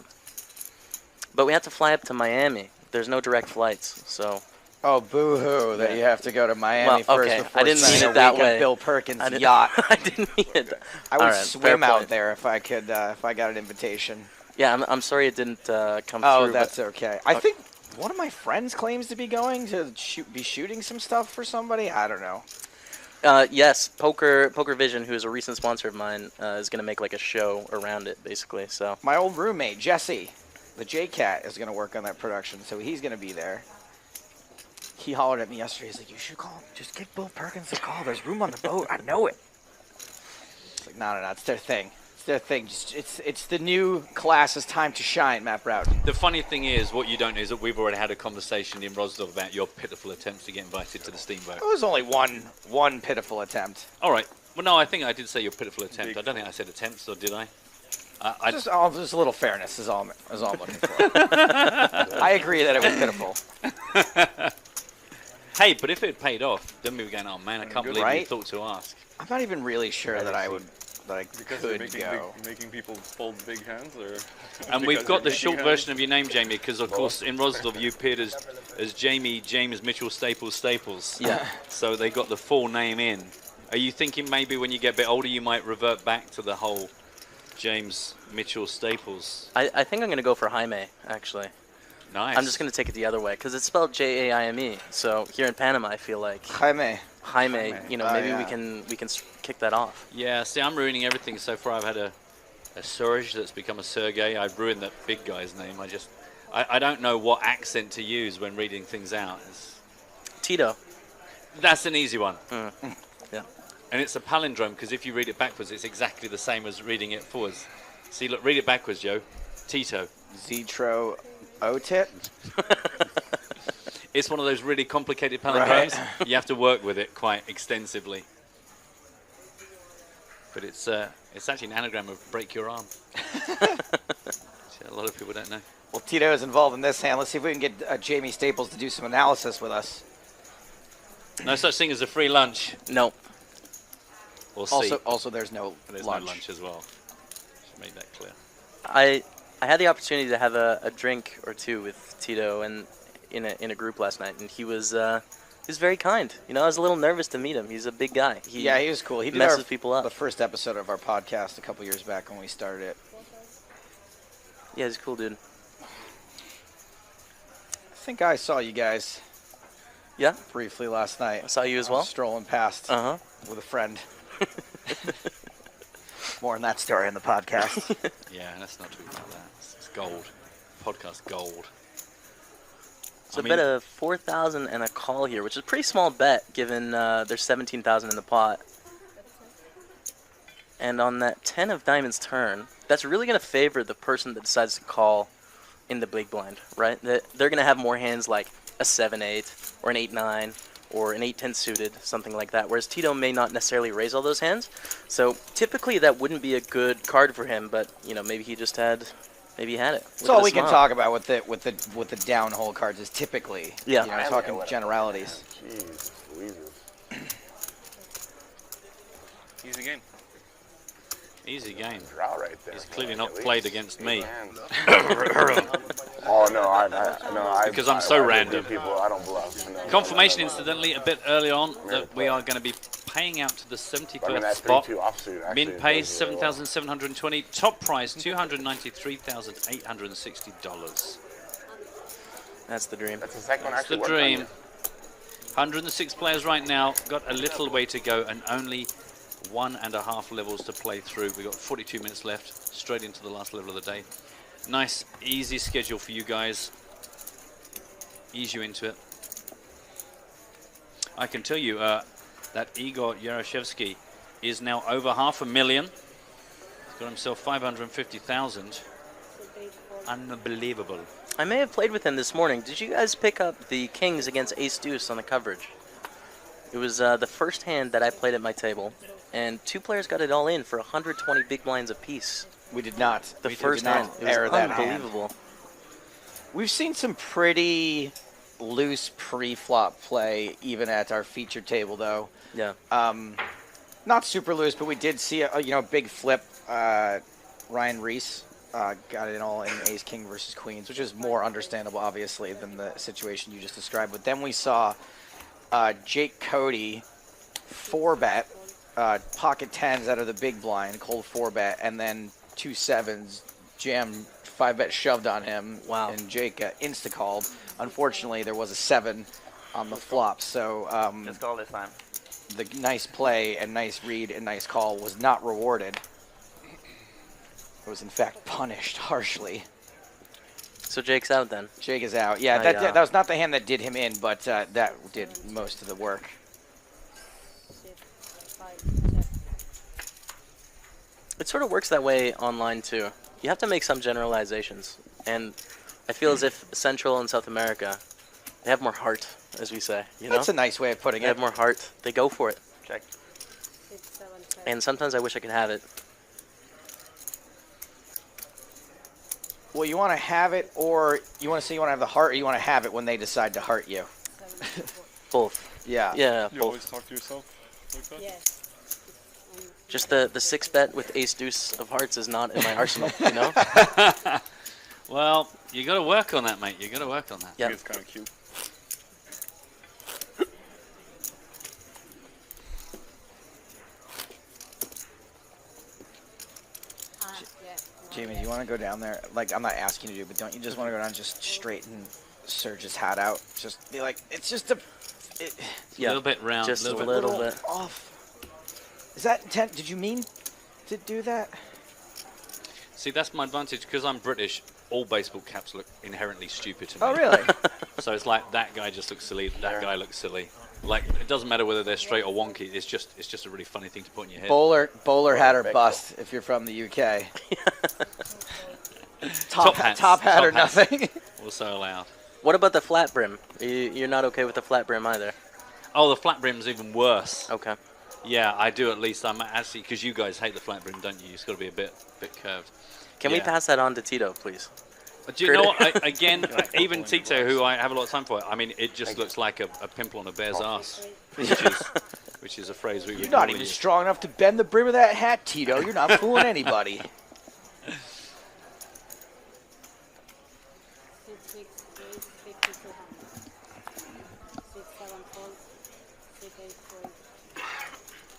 Speaker 6: But we have to fly up to Miami. There's no direct flights, so.
Speaker 3: Oh, boo-hoo that
Speaker 6: Yeah.
Speaker 3: you have to go to Miami
Speaker 6: Well,
Speaker 3: first
Speaker 6: okay,
Speaker 3: before
Speaker 6: I didn't
Speaker 3: spending
Speaker 6: mean
Speaker 3: a
Speaker 6: it that
Speaker 3: week on
Speaker 6: way.
Speaker 3: Bill Perkins'
Speaker 6: I didn't-
Speaker 3: yacht.
Speaker 6: I didn't mean it.
Speaker 3: I would
Speaker 6: All right, fair
Speaker 3: swim out
Speaker 6: point.
Speaker 3: there if I could, if I got an invitation.
Speaker 6: Yeah, I'm sorry it didn't come
Speaker 3: Oh,
Speaker 6: through.
Speaker 3: that's okay. I think one of my friends claims to be going to be shooting some stuff for somebody. I don't know.
Speaker 6: Yes, Poker Vision, who is a recent sponsor of mine, is going to make like a show around it, basically. So
Speaker 3: My old roommate, Jesse, the J-Cat, is going to work on that production, so he's going to be there. He hollered at me yesterday. He's like, you should call. Just give Bill Perkins a call. There's room on the boat. I know it. It's like, no. It's their thing. It's their thing. It's the new class's time to shine, Matt Broughton.
Speaker 1: The funny thing is, what you don't know is that we've already had a conversation in Rosdorf about your pitiful attempts to get invited to the steamboat.
Speaker 3: It was only one pitiful attempt.
Speaker 1: All right. Well, no, I think I did say your pitiful attempt. I don't think I said attempts, or did I?
Speaker 3: Just a little fairness is all I'm looking for. I agree that it was pitiful.
Speaker 1: Hey, but if it paid off, then we were going, oh man, I can't believe you
Speaker 3: Right?
Speaker 1: thought to ask.
Speaker 3: I'm not even really sure that I
Speaker 2: Because they're
Speaker 3: could
Speaker 2: making,
Speaker 3: go.
Speaker 2: making people fold big hands, or
Speaker 1: And we've
Speaker 2: because
Speaker 1: got the
Speaker 2: they're
Speaker 1: short
Speaker 2: making
Speaker 1: version of your name, Jamie, because of course in Rosdorf you appeared as Jamie James Mitchell Staples.
Speaker 6: yeah,
Speaker 1: So they got the full name in. Are you thinking maybe when you get a bit older you might revert back to the whole James Mitchell Staples?
Speaker 6: I think I'm going to go for Jaime, actually.
Speaker 1: Nice.
Speaker 6: I'm just going to take it the other way, because it's spelled Jaime. So here in Panama, I feel like
Speaker 3: Jaime.
Speaker 6: Jaime,
Speaker 3: Oh,
Speaker 6: maybe
Speaker 3: yeah.
Speaker 6: we can kick that off.
Speaker 1: Yeah, see, I'm ruining everything so far. I've had a Serge that's become a Sergey. I've ruined that big guy's name. I don't know what accent to use when reading things out.
Speaker 6: Tito.
Speaker 1: That's an easy one.
Speaker 6: Yeah.
Speaker 1: And it's a palindrome, because if you read it backwards, it's exactly the same as reading it forwards. See, look, read it backwards, Joe. Tito.
Speaker 3: Zetro Otit.
Speaker 1: It's one of those really complicated palindromes. You have to work with it quite extensively. But it's actually an anagram of break your arm. Which a lot of people don't know.
Speaker 3: Well, Tito is involved in this hand. Let's see if we can get Jamie Staples to do some analysis with us.
Speaker 1: No such thing as a free lunch.
Speaker 6: No.
Speaker 1: Or C.
Speaker 3: Also, there's no
Speaker 1: There's
Speaker 3: lunch.
Speaker 1: no lunch as well. Should make that clear.
Speaker 6: I had the opportunity to have a drink or two with Tito and in a group last night, and he was very kind. I was a little nervous to meet him. He's a big guy. He
Speaker 3: was cool. He did
Speaker 6: messes people up.
Speaker 3: the first episode of our podcast a couple years back when we started it.
Speaker 6: Yeah, he's a cool dude.
Speaker 3: I think I saw you guys
Speaker 6: Yeah,
Speaker 3: briefly last night.
Speaker 6: I saw you as
Speaker 3: I
Speaker 6: well.
Speaker 3: was strolling past
Speaker 6: Uh-huh.
Speaker 3: with a friend. More on that story in the podcast.
Speaker 1: Yeah, let's not talk about that. It's gold. Podcast gold.
Speaker 6: It's a bet of 4,000 and a call here, which is a pretty small bet given there's 17,000 in the pot. And on that 10 of diamonds turn, that's really going to favor the person that decides to call in the big blind, right? They're going to have more hands like a 7-8 or an 8-9 or an 8-10 suited, something like that, whereas Tito may not necessarily raise all those hands. So typically that wouldn't be a good card for him, but maybe he just had... Maybe he had it.
Speaker 3: That's all we can talk about with the down hole cards is typically,
Speaker 6: Yeah.
Speaker 3: talking generalities.
Speaker 5: Jeez, Louises.
Speaker 2: easy game.
Speaker 1: Easy game.
Speaker 5: Draw right there.
Speaker 1: He's clearly
Speaker 5: At
Speaker 1: not
Speaker 5: least.
Speaker 1: played against
Speaker 5: Big
Speaker 1: me.
Speaker 5: hands. Oh no, I
Speaker 1: Because I'm so
Speaker 5: I
Speaker 1: random.
Speaker 5: beat people, I don't bluff. No.
Speaker 1: Confirmation, incidentally, a bit early on that we are going to be paying out to the
Speaker 5: I mean,
Speaker 1: 71st
Speaker 5: that
Speaker 1: spot.
Speaker 5: 3-2 offsuit actually
Speaker 1: Min pay
Speaker 5: does really well.
Speaker 1: $7,720. Top prize $293,860.
Speaker 6: That's the dream.
Speaker 5: That's the second one
Speaker 1: That's the
Speaker 5: actually worked on
Speaker 1: dream.
Speaker 5: you.
Speaker 1: 106 players right now. Got a little way to go and only 1.5 levels to play through. We've got 42 minutes left. Straight into the last level of the day. Nice, easy schedule for you guys. Ease you into it. I can tell you that Igor Yaroshevsky is now over 500,000. He's got himself 550,000. Unbelievable.
Speaker 6: I may have played with him this morning. Did you guys pick up the Kings against Ace Deuce on the coverage? It was the first hand that I played at my table, and 2 players got it all in for 120 big blinds apiece.
Speaker 3: We did not.
Speaker 6: The
Speaker 3: We
Speaker 6: first
Speaker 3: did not
Speaker 6: hand. It was
Speaker 3: error that hand.
Speaker 6: unbelievable.
Speaker 3: We've seen some pretty loose pre-flop play, even at our featured table, though.
Speaker 6: Yeah.
Speaker 3: Not super loose, but we did see a big flip. Ryan Reese got it all in Ace King versus Queens, which is more understandable, obviously, than the situation you just described. But then we saw Jake Cody 4-bet pocket 10s out of the big blind, cold 4-bet, and then 2 7s jam 5-bet shoved on him.
Speaker 6: Wow.
Speaker 3: And Jake insta-called. Unfortunately, there was a 7 on the flop, so
Speaker 4: Just call this time.
Speaker 3: the nice play and nice read and nice call was not rewarded. It was, in fact, punished harshly.
Speaker 6: So Jake's out then.
Speaker 3: Jake is out. Yeah, that was not the hand that did him in, but that did most of the work.
Speaker 6: It sort of works that way online too. You have to make some generalizations, and I feel as if Central and South America, they have more heart, as we say. You know,
Speaker 3: That's a nice way of putting
Speaker 6: they
Speaker 3: it.
Speaker 6: have more heart. They go for it,
Speaker 4: Check.
Speaker 6: and sometimes I wish I could have it.
Speaker 3: Well, you want to have it, or you want to say you want to have the heart, or you want to have it when they decide to heart you.
Speaker 6: Both.
Speaker 3: Yeah.
Speaker 6: Yeah,
Speaker 2: You
Speaker 6: both.
Speaker 2: always talk to yourself like that?
Speaker 7: Yes.
Speaker 6: Just the 6-bet with Ace Deuce of Hearts is not in my arsenal. You know.
Speaker 1: Well, you got to work on that, mate. You got to work on that.
Speaker 2: I
Speaker 6: Yeah.
Speaker 2: think it's kind of cute.
Speaker 3: Jamie, do you want to go down there? Like, I'm not asking you to, but don't you just want to go down and just straighten Serge's hat out? Just be like, it's just a...
Speaker 1: A little bit round.
Speaker 6: Just a
Speaker 1: bit.
Speaker 6: little bit.
Speaker 3: off. Is that intent? Did you mean to do that?
Speaker 1: See, that's my advantage because I'm British. All baseball caps look inherently stupid to me.
Speaker 3: Oh, really?
Speaker 1: So it's like that guy just looks silly. That guy looks silly. Like it doesn't matter whether they're straight or wonky. It's just a really funny thing to put in your head.
Speaker 3: Bowler hat or bust if you're from the UK.
Speaker 1: Top hats.
Speaker 3: Top hat or
Speaker 1: hats.
Speaker 3: nothing.
Speaker 1: Also allowed.
Speaker 6: What about the flat brim? You're not okay with the flat brim either.
Speaker 1: Oh, the flat brim's even worse.
Speaker 6: Okay.
Speaker 1: Yeah, I do at least. I'm actually because you guys hate the flat brim, don't you? It's got to be a bit curved.
Speaker 6: Can we
Speaker 1: Yeah.
Speaker 6: pass that on to Tito, please?
Speaker 1: But do you know what? Again, even Tito, who I have a lot of time for, I mean, it just looks like a pimple on a bear's ass, which is a phrase we would
Speaker 3: You're not
Speaker 1: normally
Speaker 3: even
Speaker 1: use.
Speaker 3: strong enough to bend the brim of that hat, Tito. You're not fooling anybody.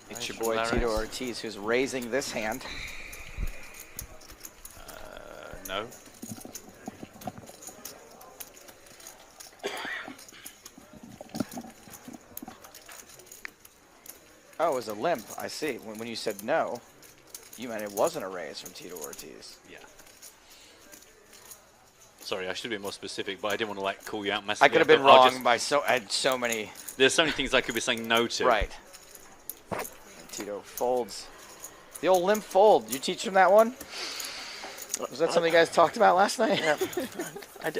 Speaker 3: It's your boy
Speaker 1: Larez.
Speaker 3: Tito Ortiz who's raising this hand.
Speaker 1: No.
Speaker 3: Oh, it was a limp. I see. When you said no, you meant it wasn't a raise from Tito Ortiz.
Speaker 1: Yeah. Sorry, I should be more specific, but I didn't want to like call you out massively.
Speaker 3: I could have been
Speaker 1: I'll
Speaker 3: wrong
Speaker 1: just-
Speaker 3: by I had so many.
Speaker 1: There's so many things I could be saying no to.
Speaker 3: Right. Tito folds. The old limp fold. You teach him that one? Was that something you guys talked about last night?
Speaker 6: Yeah.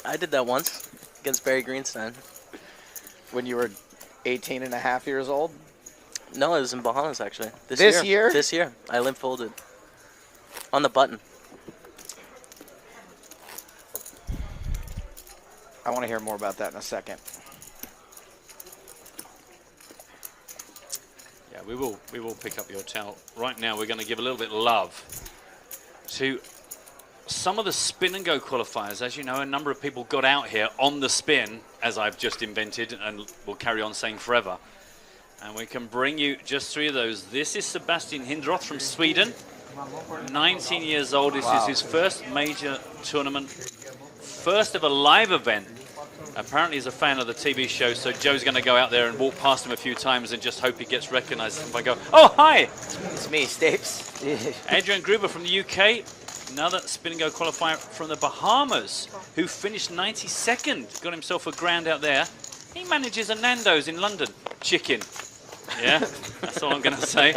Speaker 6: I did that once against Barry Greenstein.
Speaker 3: When you were 18 and a half years old?
Speaker 6: No, it was in Bahamas actually.
Speaker 3: This year?
Speaker 6: This year. I limp folded on the button.
Speaker 3: I want to hear more about that in a second.
Speaker 1: Yeah, we will pick up your towel. Right now, we're going to give a little bit of love to some of the spin and go qualifiers. As you know, a number of people got out here on the spin, as I've just invented and will carry on saying forever. And we can bring you just 3 of those. This is Sebastian Hindroth from Sweden, 19 years old. This is his first major tournament, first of a live event. Apparently he's a fan of the TV show, so Joe's going to go out there and walk past him a few times and just hope he gets recognized. If I go, oh, hi!
Speaker 3: It's me, Stapes.
Speaker 1: Adrian Gruber from the UK, another spin and go qualifier from the Bahamas, who finished 92nd, got himself a grand out there. He manages a Nando's in London. Chicken. Yeah, that's all I'm going to say.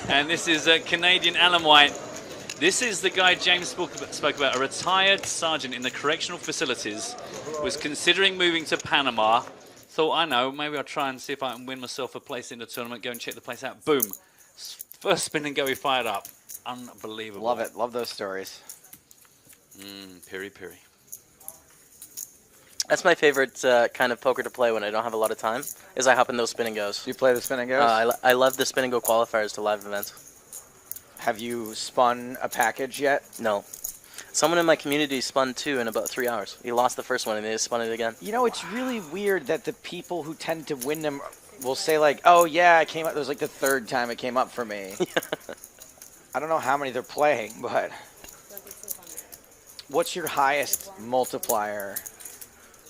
Speaker 1: And this is Canadian Alan White. This is the guy James spoke about, a retired sergeant in the correctional facilities, was considering moving to Panama. Thought, I know, maybe I'll try and see if I can win myself a place in the tournament, go and check the place out. Boom. First spin and go, he fired up. Unbelievable.
Speaker 3: Love it. Love those stories.
Speaker 1: Piri piri.
Speaker 6: That's my favorite kind of poker to play when I don't have a lot of time, is I hop in those spin and goes.
Speaker 3: Do you play the spin and goes?
Speaker 6: I love the spin and go qualifiers to live events.
Speaker 3: Have you spun a package yet?
Speaker 6: No. Someone in my community spun 2 in about 3 hours. He lost the first one and they just spun it again.
Speaker 3: You know, it's really weird that the people who tend to win them will say like, oh yeah, I came up, it was like the 3rd time it came up for me. I don't know how many they're playing, but what's your highest multiplier?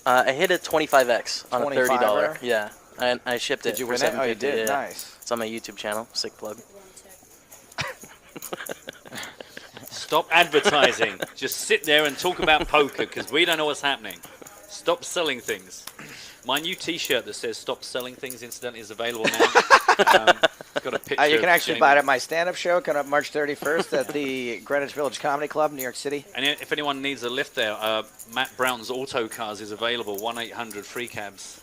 Speaker 6: I hit a 25x on a $30.
Speaker 3: Yeah.
Speaker 6: And I shipped it.
Speaker 3: Did you
Speaker 6: for
Speaker 3: win it? Oh, you
Speaker 6: $7.50,
Speaker 3: did?
Speaker 6: yeah.
Speaker 3: Nice.
Speaker 6: It's on my YouTube channel. Sick plug.
Speaker 1: Stop advertising. Just sit there and talk about poker because we don't know what's happening. Stop selling things. My new T-shirt that says "Stop selling things" incidentally is available now. It's got a picture.
Speaker 3: You can
Speaker 1: of
Speaker 3: actually
Speaker 1: Jamie.
Speaker 3: buy it at my stand-up show coming up March 31st at the Greenwich Village Comedy Club, New York City.
Speaker 1: And if anyone needs a lift there, Matt Brown's Auto Cars is available. 1-800 free cabs.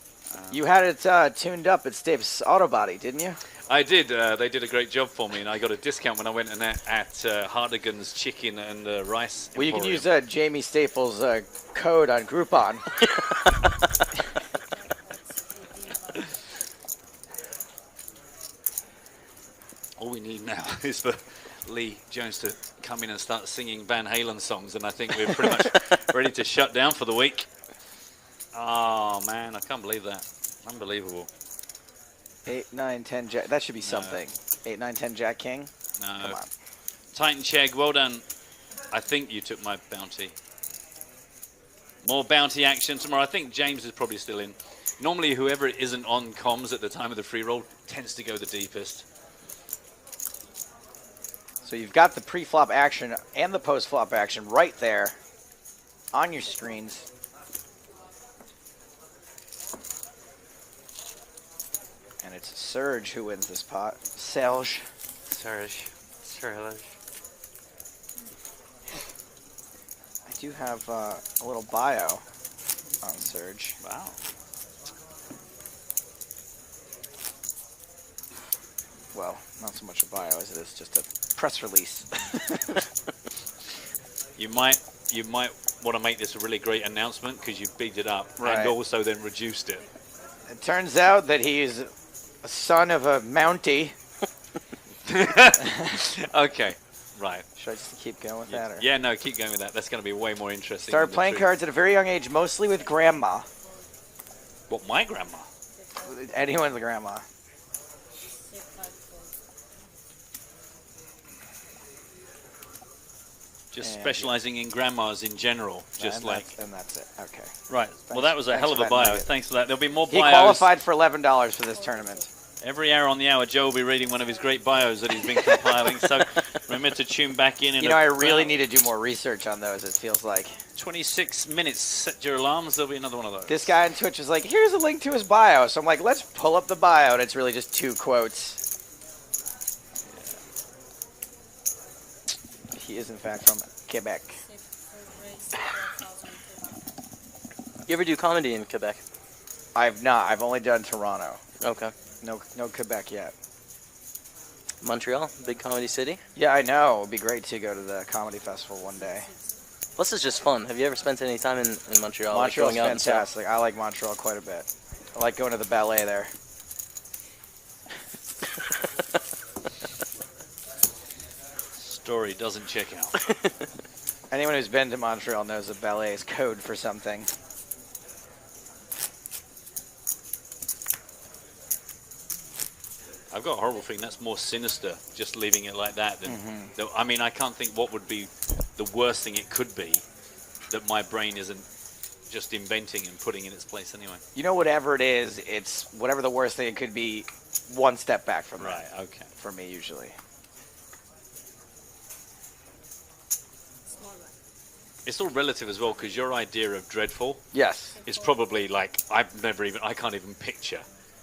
Speaker 3: You had it tuned up at Steve's Auto Body, didn't you?
Speaker 1: I did. They did a great job for me, and I got a discount when I went and at Hardigan's Chicken and Rice.
Speaker 3: Well, you can
Speaker 1: Emporium.
Speaker 3: use Jamie Staples' code on Groupon.
Speaker 1: All we need now is for Lee Jones to come in and start singing Van Halen songs, and I think we're pretty much ready to shut down for the week. Oh, man, I can't believe that. Unbelievable.
Speaker 3: 8, 9, 10, Jack. That should be something. 8, 9, 10, Jack King.
Speaker 1: No.
Speaker 3: Come on.
Speaker 1: Titan Chegg, well done. I think you took my bounty. More bounty action tomorrow. I think James is probably still in. Normally, whoever isn't on comms at the time of the free roll tends to go the deepest.
Speaker 3: So you've got the pre-flop action and the post-flop action right there on your screens. And it's Serge who wins this pot. Serge.
Speaker 4: Serge.
Speaker 3: I do have a little bio on Serge.
Speaker 1: Wow.
Speaker 3: Well, not so much a bio as it is just a press release.
Speaker 1: You might want to make this a really great announcement because you beat it up
Speaker 3: Right.
Speaker 1: and also then reduced it.
Speaker 3: It turns out that he's a son of a Mountie.
Speaker 1: Okay, right.
Speaker 3: Should I just keep going with that? Or?
Speaker 1: Yeah, no, keep going with that. That's going to be way more interesting.
Speaker 3: Started
Speaker 1: than the
Speaker 3: playing
Speaker 1: truth.
Speaker 3: cards at a very young age, mostly with grandma.
Speaker 1: What, my grandma?
Speaker 3: Anyone's grandma.
Speaker 1: Just
Speaker 3: And
Speaker 1: specializing in grandmas in general, just
Speaker 3: and
Speaker 1: like
Speaker 3: that's it. Okay.
Speaker 1: right. Well, that was a
Speaker 3: thanks
Speaker 1: hell of
Speaker 3: for
Speaker 1: a
Speaker 3: that
Speaker 1: bio.
Speaker 3: nugget.
Speaker 1: Thanks for that. There'll be more
Speaker 3: He
Speaker 1: bios.
Speaker 3: qualified for $11 for this tournament.
Speaker 1: Every hour on the hour, Joe will be reading one of his great bios that he's been compiling. So remember to tune back in.
Speaker 3: You know, I really need to do more research on those, it feels like.
Speaker 1: 26 minutes. Set your alarms. There'll be another one of those.
Speaker 3: This guy on Twitch is like, here's a link to his bio. So I'm like, let's pull up the bio. And it's really just 2 quotes. He is, in fact, from Quebec.
Speaker 6: You ever do comedy in Quebec?
Speaker 3: I've not. I've only done Toronto.
Speaker 6: Okay.
Speaker 3: No Quebec yet.
Speaker 6: Montreal, big comedy city.
Speaker 3: Yeah, I know. It would be great to go to the comedy festival one day.
Speaker 6: Plus, it's just fun. Have you ever spent any time in Montreal?
Speaker 3: Montreal's
Speaker 6: like going out and stuff?
Speaker 3: fantastic. I like Montreal quite a bit. I like going to the ballet there.
Speaker 1: Story doesn't check out.
Speaker 3: Anyone who's been to Montreal knows that ballet is code for something.
Speaker 1: I've got a horrible feeling that's more sinister, just leaving it like that. Than, I mean, I can't think what would be the worst thing it could be that my brain isn't just inventing and putting in its place anyway.
Speaker 3: You know, whatever it is, it's whatever the worst thing it could be, one step back from
Speaker 1: Right,
Speaker 3: that.
Speaker 1: okay.
Speaker 3: For me, usually.
Speaker 1: It's all relative as well, because your idea of dreadful
Speaker 3: Yes.
Speaker 1: is probably like, I can't even picture.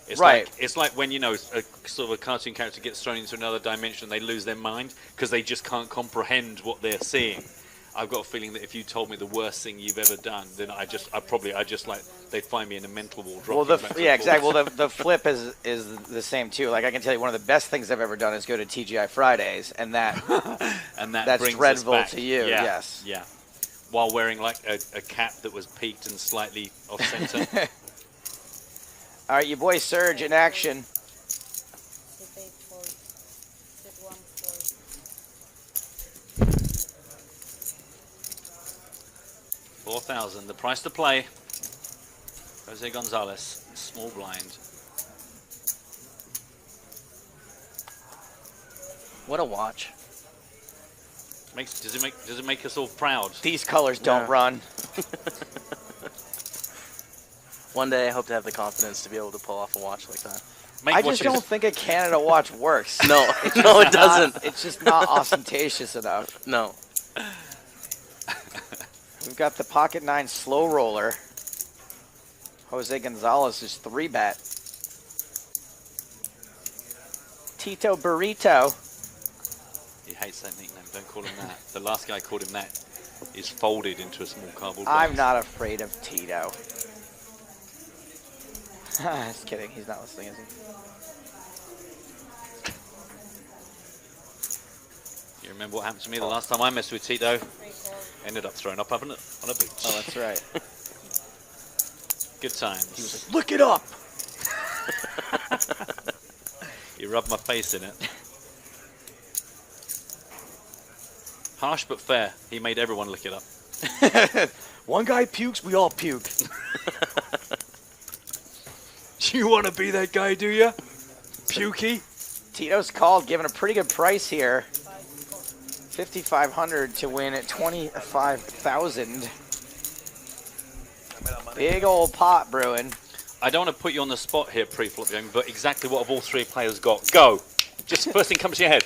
Speaker 1: It's
Speaker 3: Right.
Speaker 1: Like, it's like when, you know, a sort of a cartoon character gets thrown into another dimension, they lose their mind because they just can't comprehend what they're seeing. I've got a feeling that if you told me the worst thing you've ever done, then I just like they'd find me in a mental wall.
Speaker 3: Well, yeah, exactly. Well, the flip is the same too. Like I can tell you, one of the best things I've ever done is go to TGI Fridays, and that's
Speaker 1: brings
Speaker 3: dreadful
Speaker 1: us back.
Speaker 3: to you.
Speaker 1: Yeah.
Speaker 3: Yes.
Speaker 1: Yeah. While wearing like a cap that was peaked and slightly off center.
Speaker 3: All right, your boy Serge in action.
Speaker 1: 4,000, the price to play. Jose Gonzales, small blind.
Speaker 6: What a watch.
Speaker 1: Does it make us all proud?
Speaker 3: These colors don't run.
Speaker 6: One day I hope to have the confidence to be able to pull off a watch like that.
Speaker 3: I just don't think a Canada watch works.
Speaker 6: No, no, it doesn't.
Speaker 3: It's just not ostentatious enough.
Speaker 6: No.
Speaker 3: We've got the Pocket 9 slow roller. Jose Gonzales is 3-bet. Tito Burrito.
Speaker 1: He hates that nickname. Don't call him that. The last guy called him that. He's folded into a small cardboard box.
Speaker 3: I'm not afraid of Tito. Just kidding. He's not listening, is he?
Speaker 1: You remember what happened to me the last time I messed with Tito? Ended up thrown up on a beach.
Speaker 3: Oh, that's right.
Speaker 1: Good times.
Speaker 3: He was like, look it up!
Speaker 1: You rubbed my face in it. Harsh but fair. He made everyone look it up.
Speaker 3: One guy pukes, we all puke.
Speaker 1: You want to be that guy, do you? Pukey?
Speaker 3: Tito's called, given a pretty good price here. 5,500 to win at 25,000. Big old pot brewing.
Speaker 1: I don't want to put you on the spot here, pre-flop young, but exactly what have all three players got? Go. Just first thing comes to your head.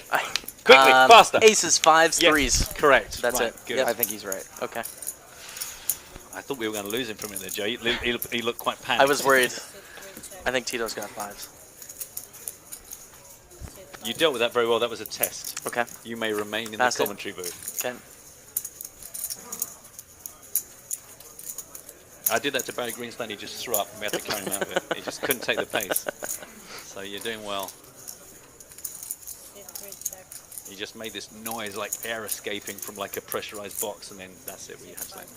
Speaker 1: Quickly, faster.
Speaker 6: Aces, fives,
Speaker 1: Yes,
Speaker 6: threes.
Speaker 1: correct.
Speaker 6: That's
Speaker 1: Right,
Speaker 6: it.
Speaker 1: Good.
Speaker 6: Yep.
Speaker 3: I think he's right.
Speaker 6: Okay.
Speaker 1: I thought we were going to lose him for a minute there, Joe. He looked quite panicked.
Speaker 6: I was worried. I think Tito's got fives.
Speaker 1: You dealt with that very well. That was a test.
Speaker 6: Okay.
Speaker 1: You may remain in
Speaker 6: Passed
Speaker 1: the
Speaker 6: it.
Speaker 1: commentary booth.
Speaker 6: Okay.
Speaker 1: I did that to Barry Greenstein. He just threw up and we had to carry him out of it. He just couldn't take the pace. So you're doing well. He just made this noise like air escaping from like a pressurized box, and then that's it. We had slam.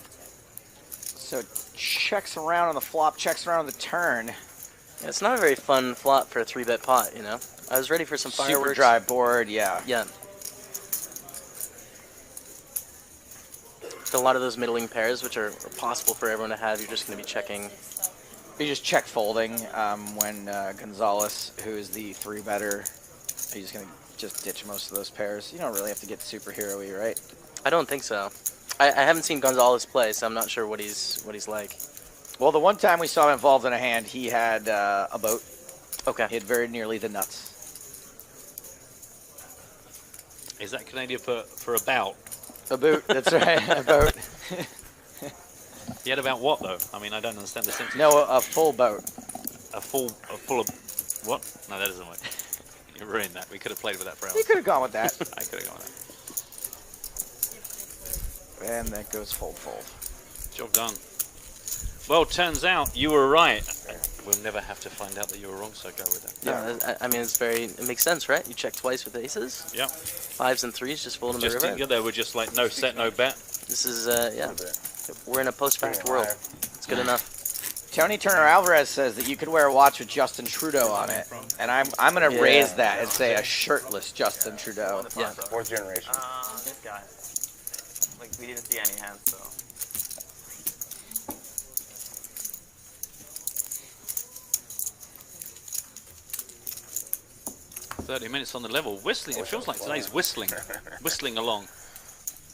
Speaker 3: So checks around on the flop, checks around on the turn.
Speaker 6: Yeah, it's not a very fun flop for a 3-bet pot, you know? I was ready for some fireworks.
Speaker 3: Super dry board, yeah.
Speaker 6: Yeah. A lot of those middling pairs, which are possible for everyone to have, you're just going to be checking.
Speaker 3: You just check folding when Gonzales, who is the 3-better, he's going to just ditch most of those pairs. You don't really have to get superhero-y, right?
Speaker 6: I don't think so. I haven't seen Gonzales play, so I'm not sure what he's like.
Speaker 3: Well, the one time we saw him involved in a hand, he had a boat.
Speaker 6: Okay.
Speaker 3: He had very nearly the nuts.
Speaker 1: Is that Canadian for about?
Speaker 3: A boot, that's right, a boat.
Speaker 1: He had about what though? I mean, I don't understand the sentence.
Speaker 3: No, a full boat.
Speaker 1: A full of what? No, that doesn't work. You ruined that. We could have played with that for hours.
Speaker 3: You could have gone with that.
Speaker 1: I could have gone with that.
Speaker 3: And that goes fold.
Speaker 1: Job done. Well, turns out you were right. We'll never have to find out that you were wrong, so go with that.
Speaker 6: No, I mean, it makes sense, right? You check twice with aces.
Speaker 1: Yeah.
Speaker 6: Fives and threes, just fold them the
Speaker 1: Just
Speaker 6: river.
Speaker 1: together, we're just like no set, no bet.
Speaker 6: This is, yeah. We're in a post-fact world. It's good enough.
Speaker 3: Tony Turner Alvarez says that you could wear a watch with Justin Trudeau on it, and I'm gonna raise that and say a shirtless Justin Trudeau.
Speaker 6: Yeah.
Speaker 5: 4th generation.
Speaker 4: This guy. Like, we didn't see any hands, so.
Speaker 1: 30 minutes on the level. Whistling. It feels like today's whistling. Whistling along.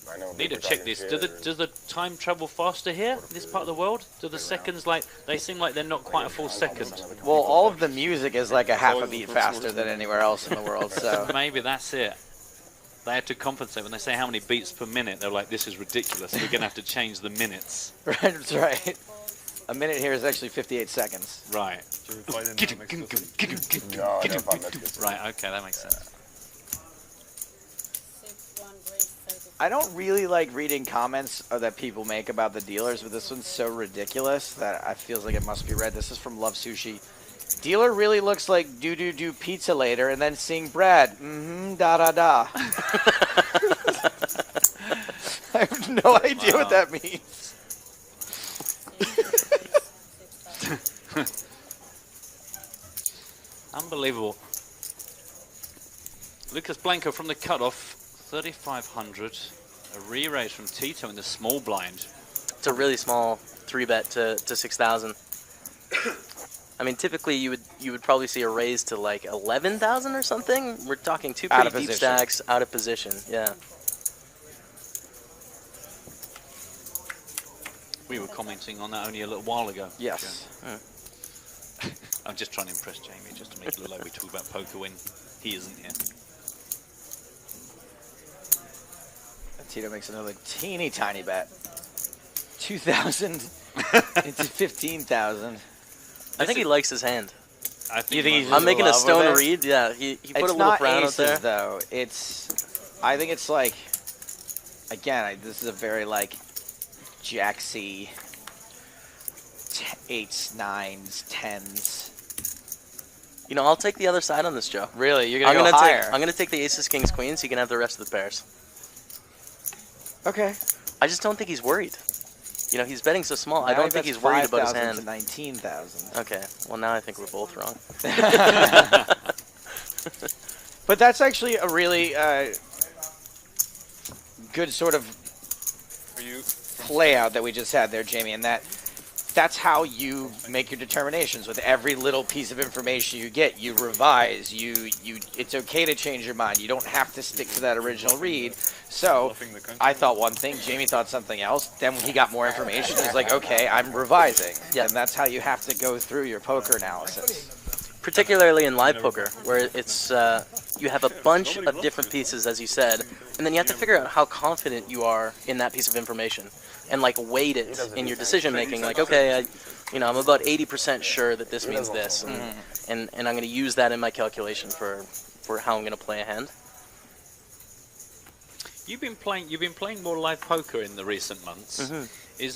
Speaker 5: I know
Speaker 1: Need to
Speaker 5: people
Speaker 1: check
Speaker 5: talking
Speaker 1: this.
Speaker 5: shit.
Speaker 1: Does the time travel faster here, in this part of the world? Do the seconds, like, they seem like they're not quite a full second.
Speaker 3: Well, all of the music is like a half a beat faster than anywhere else in the world, so.
Speaker 1: Maybe that's it. They have to compensate. When they say how many beats per minute, they're like, this is ridiculous. We're going to have to change the minutes.
Speaker 3: Right, that's right. A minute here is actually 58 seconds.
Speaker 1: Right.
Speaker 5: No, I never thought that's good.
Speaker 1: Right, okay, that makes sense.
Speaker 3: I don't really like reading comments that people make about the dealers, but this one's so ridiculous that I feels like it must be read. This is from Love Sushi. Dealer really looks like do pizza later and then seeing Brad. Da. I have no idea what that means.
Speaker 1: Unbelievable. Lucas Blanco from the cutoff, 3,500. A re-raise from Tito in the small blind.
Speaker 6: It's a really small 3-bet to 6,000. I mean, typically you would probably see a raise to like 11,000 or something. We're talking two pretty deep stacks out of position. Yeah.
Speaker 1: We were commenting on that only a little while ago.
Speaker 3: Yes.
Speaker 1: I'm just trying to impress Jamie, just to make it look like we talk about poker when he isn't here.
Speaker 3: Tito makes another teeny tiny bet. 2,000 into 15,000.
Speaker 6: I think he likes his hand.
Speaker 1: I think
Speaker 3: You think he's
Speaker 6: I'm making a
Speaker 3: love with
Speaker 6: stone
Speaker 3: it?
Speaker 6: read. Yeah, he put a
Speaker 3: It's
Speaker 6: little
Speaker 3: not
Speaker 6: frown
Speaker 3: aces,
Speaker 6: out there.
Speaker 3: though. I think it's like, again, this is a very like Jack C, 8s, 9s, 10s.
Speaker 6: You know, I'll take the other side on this, Joe.
Speaker 3: Really, you're gonna go higher?
Speaker 6: I'm gonna take the aces, kings, queens. You can have the rest of the pairs.
Speaker 3: Okay.
Speaker 6: I just don't think he's worried. You know, he's betting so small. I
Speaker 3: Now
Speaker 6: don't
Speaker 3: he
Speaker 6: think
Speaker 3: bets
Speaker 6: he's worried about his
Speaker 3: 5,000
Speaker 6: hand.
Speaker 3: to 19,000.
Speaker 6: Okay. Well, now I think we're both wrong.
Speaker 3: But that's actually a really good sort of play out that we just had there, Jamie, and that's how you make your determinations. With every little piece of information you get, you revise. It's okay to change your mind. You don't have to stick to that original read. So I thought one thing, Jamie thought something else. Then when he got more information, he's like, okay, I'm revising.
Speaker 6: Yeah.
Speaker 3: And that's how you have to go through your poker analysis.
Speaker 6: Particularly in live poker, where it's you have a bunch of different pieces, as you said, and then you have to figure out how confident you are in that piece of information, and like weight it in your decision making. Like, okay, I'm about 80% sure that this means this, and I'm going to use that in my calculation for how I'm going to play a hand.
Speaker 1: You've been playing more live poker in the recent months.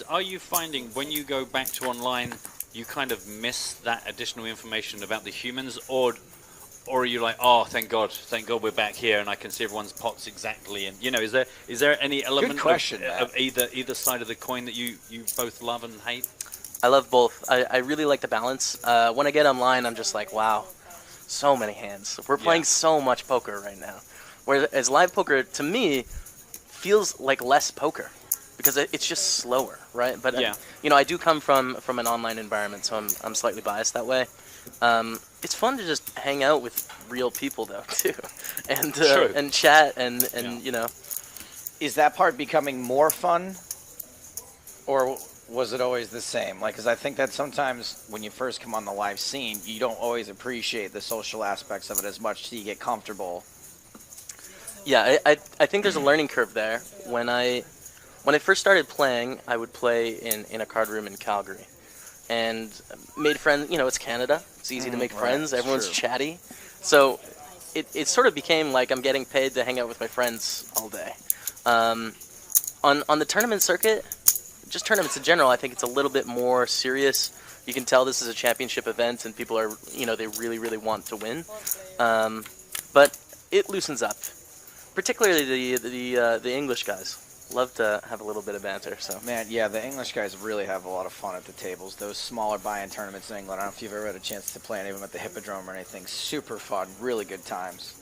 Speaker 1: Are you finding when you go back to online, you kind of miss that additional information about the humans, or are you like, oh, thank God we're back here and I can see everyone's pots exactly? And is there any element of either side of the coin that you both love and hate?
Speaker 6: I love both. I really like the balance. When I get online, I'm just like, wow, so many hands. We're playing so much poker right now. Whereas live poker, to me, feels like less poker. Because it's just slower, right? But I do come from an online environment, so I'm slightly biased that way. It's fun to just hang out with real people, though, too, and chat and
Speaker 3: Is that part becoming more fun, or was it always the same? Like, because I think that sometimes when you first come on the live scene, you don't always appreciate the social aspects of it as much till you get comfortable.
Speaker 6: Yeah, I think there's a learning curve there. When I first started playing, I would play in a card room in Calgary, and made friends. It's Canada; it's easy to make friends. Everyone's chatty, so it sort of became like I'm getting paid to hang out with my friends all day. On the tournament circuit, just tournaments in general, I think it's a little bit more serious. You can tell this is a championship event, and people are they really want to win, but it loosens up, particularly the English guys. Love to have a little bit of banter. So
Speaker 3: Man, yeah, the English guys really have a lot of fun at the tables. Those smaller buy-in tournaments in England, I don't know if you've ever had a chance to play any of them at the Hippodrome or anything. Super fun, really good times.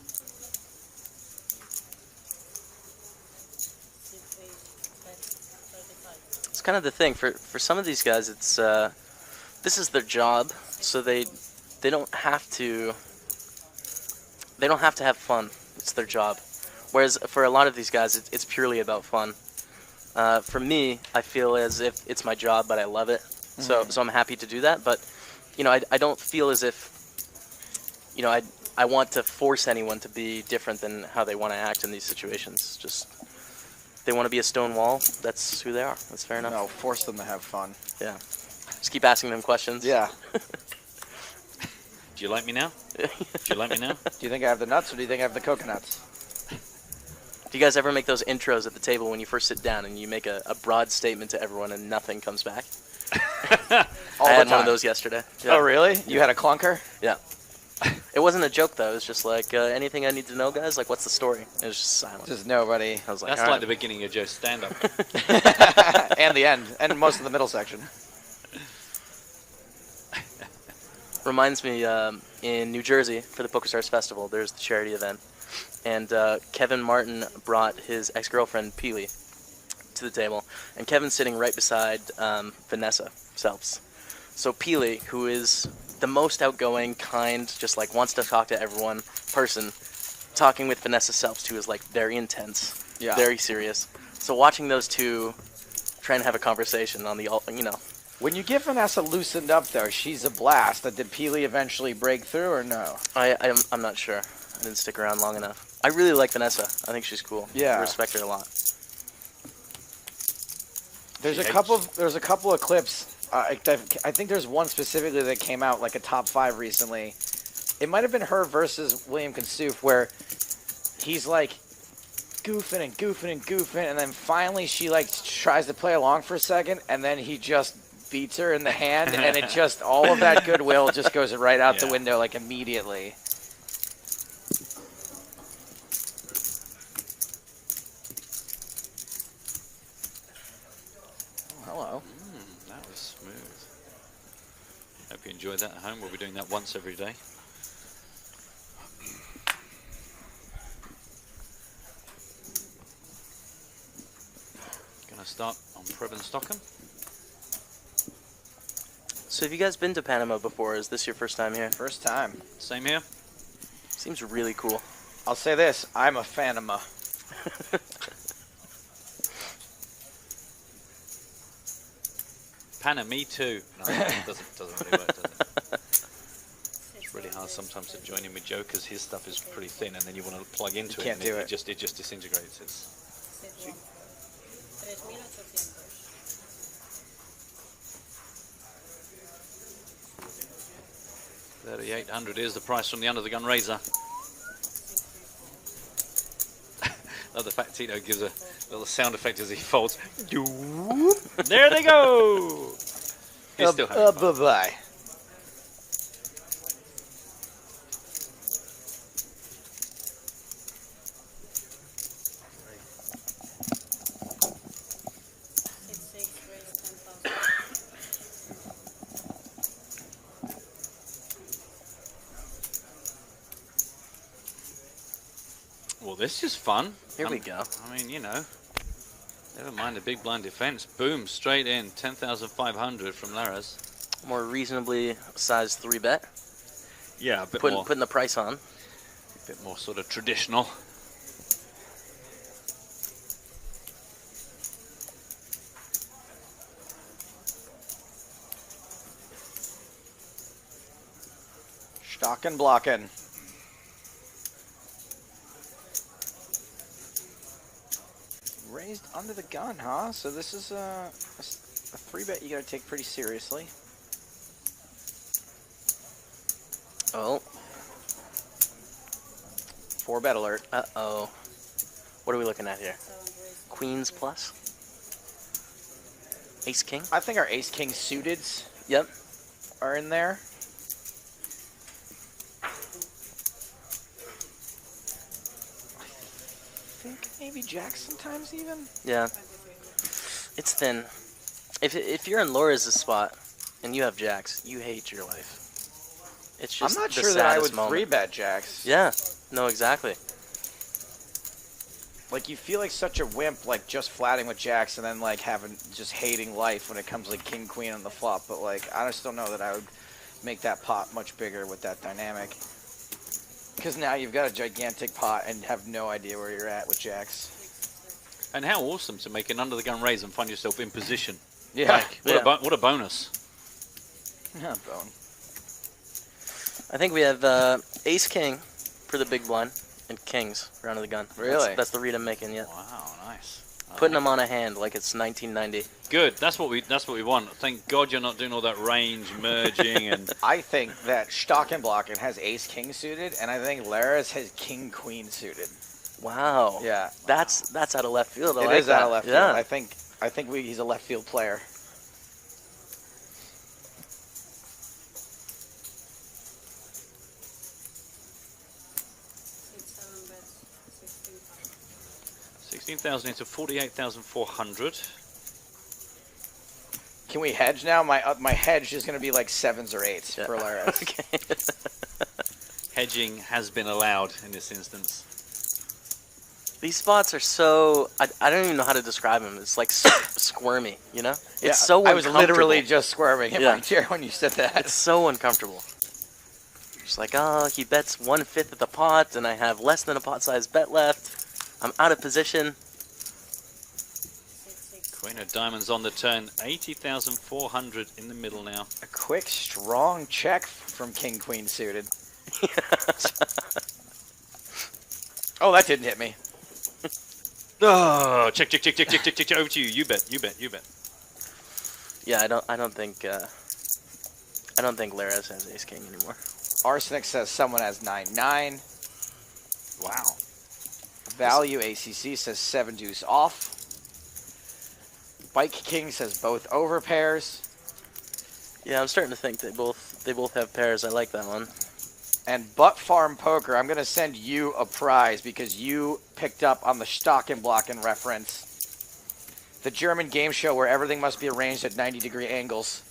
Speaker 6: it's kind of the thing for some of these guys. It's this is their job, so they don't have to have fun. It's their job. Whereas for a lot of these guys, it's purely about fun. For me, I feel as if it's my job, but I love it. So I'm happy to do that. But, I don't feel as if, I want to force anyone to be different than how they want to act in these situations. Just, they want to be a stone wall. That's who they are. That's fair enough.
Speaker 3: No, force them to have fun.
Speaker 6: Yeah. Just keep asking them questions.
Speaker 3: Yeah.
Speaker 1: Do you like me now? Do you like me now?
Speaker 3: Do you think I have the nuts, or do you think I have the coconuts?
Speaker 6: Do you guys ever make those intros at the table when you first sit down and you make a broad statement to everyone and nothing comes back? I had one of those yesterday. Yeah.
Speaker 3: Oh, really? You had a clunker?
Speaker 6: Yeah. It wasn't a joke, though. It was just like, anything I need to know, guys? Like, what's the story? It was just silent.
Speaker 3: Just nobody.
Speaker 6: I was like,
Speaker 1: That's
Speaker 6: all
Speaker 1: like
Speaker 6: right.
Speaker 1: the beginning of Joe's stand-up.
Speaker 3: And the end. And most of the middle section.
Speaker 6: Reminds me, in New Jersey, for the PokerStars Festival, there's the charity event. And Kevin Martin brought his ex-girlfriend, Peely, to the table. And Kevin's sitting right beside Vanessa Selfs. So Peely, who is the most outgoing, kind, just like wants to talk to everyone person, talking with Vanessa Selfs, who is like very intense, very serious. So watching those two trying to have a conversation on the, you know.
Speaker 3: When you get Vanessa loosened up, though, she's a blast. Did Peely eventually break through or no?
Speaker 6: I'm not sure. I didn't stick around long enough. I really like Vanessa. I think she's cool.
Speaker 3: Yeah.
Speaker 6: I respect her a lot.
Speaker 3: There's a couple of clips. I think there's one specifically that came out like a top 5 recently. It might have been her versus William Consoof, where he's like goofing and goofing and goofing, and then finally she like tries to play along for a second, and then he just beats her in the hand, and it just, all of that goodwill just goes right out the window like immediately. Hello.
Speaker 1: That was smooth. Hope you enjoyed that at home. We'll be doing that once every day. Gonna start on Preben Stokkan.
Speaker 6: So have you guys been to Panama before? Is this your first time here?
Speaker 3: First time.
Speaker 1: Same here.
Speaker 6: Seems really cool.
Speaker 3: I'll say this, I'm a Panama.
Speaker 1: Panama, me too. No, it doesn't really work, does it? It's really hard sometimes to join in with Joe because his stuff is pretty thin, and then you want to plug into it,
Speaker 3: can't
Speaker 1: and
Speaker 3: do
Speaker 1: it
Speaker 3: it.
Speaker 1: just disintegrates. It's 3,800 is the price from the under the gun razor. Love the fact Tito gives a little sound effect as he folds. There they go. He's still having fun.
Speaker 3: Bye-bye.
Speaker 1: Well, this is fun.
Speaker 6: Here we go.
Speaker 1: I mean, you know, never mind the big blind defense. Boom, straight in. 10,500 from Larez.
Speaker 6: More reasonably sized 3-bet.
Speaker 1: Yeah, a bit more.
Speaker 6: Putting the price on.
Speaker 1: A bit more sort of traditional.
Speaker 3: Stokkan blocking. Raised under the gun, huh? So this is a 3-bet you gotta take pretty seriously.
Speaker 6: Oh.
Speaker 3: 4-bet alert.
Speaker 6: Uh-oh. What are we looking at here? Queens plus? Ace King?
Speaker 3: I think our Ace King suiteds
Speaker 6: Yep.
Speaker 3: are in there. I think maybe Jacks sometimes even.
Speaker 6: Yeah. It's thin. If you're in Larez's spot and you have Jacks, you hate your life. It's just
Speaker 3: I'm not
Speaker 6: the
Speaker 3: sure that I
Speaker 6: saddest
Speaker 3: would
Speaker 6: moment.
Speaker 3: 3-bet Jacks.
Speaker 6: Yeah. No, exactly.
Speaker 3: Like, you feel like such a wimp, like, just flatting with Jacks and then, like, just hating life when it comes, like, King, Queen on the flop. But, like, I just don't know that I would make that pot much bigger with that dynamic. Because now you've got a gigantic pot and have no idea where you're at with Jacks.
Speaker 1: And how awesome to make an under the gun raise and find yourself in position.
Speaker 3: Yeah.
Speaker 1: Like, what a bonus.
Speaker 3: Yeah, bone.
Speaker 6: I think we have Ace King for the big blind and Kings for under the gun.
Speaker 3: Really?
Speaker 6: That's the read I'm making, yeah.
Speaker 1: Wow, nice.
Speaker 6: Putting them on a hand like it's 1990.
Speaker 1: Good. That's what we want. Thank God you're not doing all that range merging and.
Speaker 3: I think that Stokkan blocking has Ace King suited, and I think Larez has King Queen suited.
Speaker 6: Wow.
Speaker 3: Yeah.
Speaker 6: That's out of left field. I
Speaker 3: It
Speaker 6: like
Speaker 3: is
Speaker 6: that.
Speaker 3: out of left
Speaker 6: Yeah.
Speaker 3: field. I think he's a left field player.
Speaker 1: $16,000 into 48,400.
Speaker 3: Can we hedge now? My hedge is going to be like 7s or 8s
Speaker 6: Yeah.
Speaker 3: for Larez.
Speaker 6: Okay.
Speaker 1: Hedging has been allowed in this instance.
Speaker 6: These spots are so I don't even know how to describe them. It's like squirmy, you know? It's
Speaker 3: Yeah,
Speaker 6: so
Speaker 3: I was literally
Speaker 6: uncomfortable.
Speaker 3: just squirming in
Speaker 6: Yeah.
Speaker 3: my chair when you said that.
Speaker 6: It's so uncomfortable. Just like, oh, he bets 1/5 of the pot, and I have less than a pot size bet left. I'm out of position.
Speaker 1: Queen of diamonds on the turn. 80,400 in the middle now.
Speaker 3: A quick, strong check from King Queen suited. Oh, that didn't hit me.
Speaker 1: Oh, check. Over to you. You bet.
Speaker 6: Yeah, I don't think Larez has ace king anymore.
Speaker 3: Arsenic says someone has 9-9.
Speaker 1: Wow.
Speaker 3: Value ACC says 7 deuce off. Bike King says both over pairs.
Speaker 6: Yeah, I'm starting to think they both have pairs. I like that one.
Speaker 3: And Butt Farm Poker, I'm going to send you a prize because you picked up on the Stokkan reference. The German game show where everything must be arranged at 90-degree angles.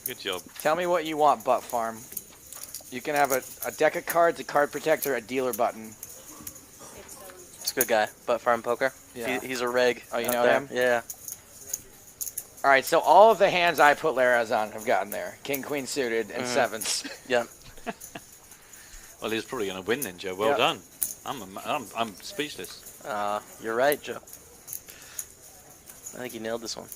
Speaker 1: Good job.
Speaker 3: Tell me what you want, Butt Farm. You can have a deck of cards, a card protector, a dealer button.
Speaker 6: It's a good guy. Butt Farm Poker.
Speaker 3: Yeah.
Speaker 6: He's a reg.
Speaker 3: Oh, you
Speaker 6: out
Speaker 3: know
Speaker 6: there.
Speaker 3: him?
Speaker 6: Yeah.
Speaker 3: All right, so all of the hands I put Larez on have gotten there. King, Queen suited, and 7s.
Speaker 6: Yeah.
Speaker 1: Well, he's probably going to win then, Joe. Well
Speaker 3: Yeah.
Speaker 1: done. I'm speechless.
Speaker 6: You're right, Joe. I think you nailed this one.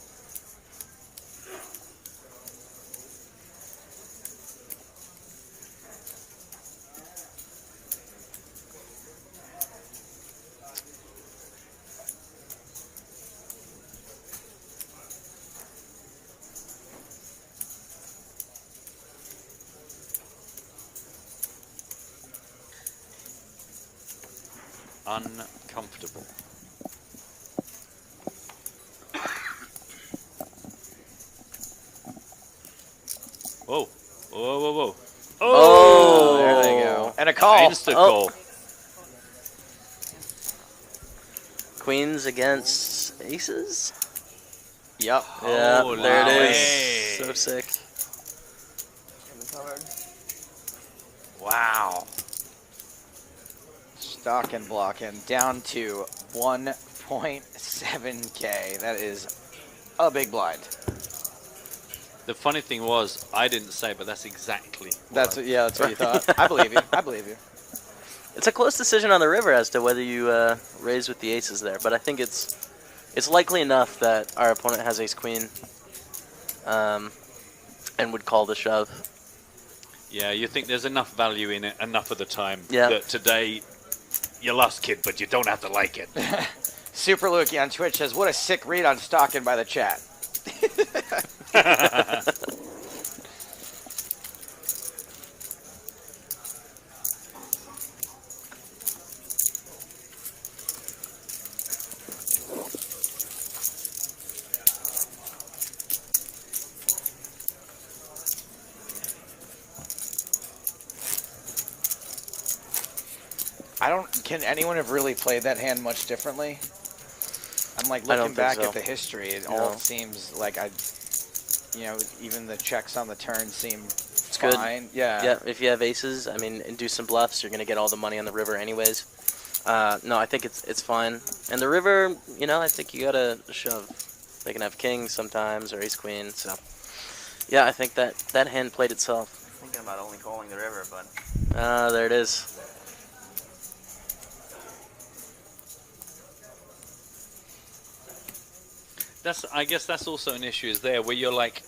Speaker 1: Uncomfortable. Whoa. Whoa.
Speaker 3: Oh, there they go. And a call.
Speaker 1: Insta call.
Speaker 6: Queens against aces?
Speaker 3: Yep.
Speaker 6: Yeah,
Speaker 1: Oh,
Speaker 6: there it is.
Speaker 1: Larez.
Speaker 6: So sick.
Speaker 1: Wow.
Speaker 3: Stokkan blocking down to 1.7K. That is a big blind.
Speaker 1: The funny thing was, I didn't say, but that's exactly
Speaker 3: That's what you thought. I believe you.
Speaker 6: It's a close decision on the river as to whether you raise with the aces there, but I think it's likely enough that our opponent has ace queen and would call the shove.
Speaker 1: Yeah, you think there's enough value in it enough of the time
Speaker 6: Yeah.
Speaker 1: that today you lost, kid, but you don't have to like it.
Speaker 3: Super Lukey on Twitch says, what a sick read on Stokkan by the chat. Can anyone have really played that hand much differently? I'm like
Speaker 6: I don't
Speaker 3: looking
Speaker 6: think
Speaker 3: back
Speaker 6: so.
Speaker 3: at the history. It
Speaker 6: No.
Speaker 3: all seems like even the checks on the turn seem
Speaker 6: It's good.
Speaker 3: fine. Yeah.
Speaker 6: Yeah, if you have aces, I mean, and do some bluffs, you're gonna get all the money on the river anyways. No, I think it's fine. And the river, I think you gotta shove. They can have kings sometimes or ace queen. So, yeah, I think that hand played itself.
Speaker 4: Thinking about only calling the river, but
Speaker 6: There it is.
Speaker 1: I guess that's also an issue is there where you're like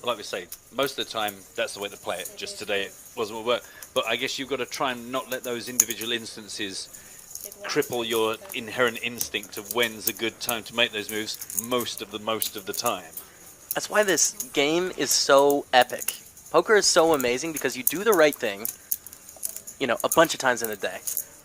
Speaker 1: we say, most of the time that's the way to play it. Just today it wasn't what worked. But I guess you've got to try and not let those individual instances cripple your inherent instinct of when's a good time to make those moves most of the time.
Speaker 6: That's why this game is so epic. Poker is so amazing because you do the right thing, you know, a bunch of times in a day,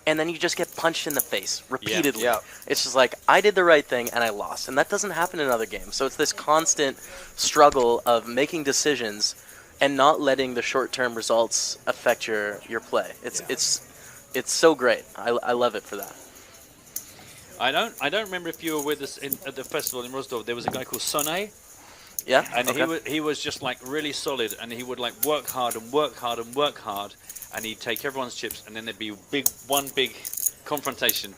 Speaker 6: and then you just get punched in the face repeatedly.
Speaker 3: Yeah.
Speaker 6: It's just like, I did the right thing and I lost, and that doesn't happen in other games. So it's this constant struggle of making decisions and not letting the short-term results affect your play. It's so great. I love it for that.
Speaker 1: I don't remember if you were with us at the festival in Rostov. There was a guy called Sonay.
Speaker 6: Yeah.
Speaker 1: And
Speaker 6: okay.
Speaker 1: he was just like really solid, and he would like work hard and work hard and work hard, and he'd take everyone's chips, and then there'd be one big confrontation,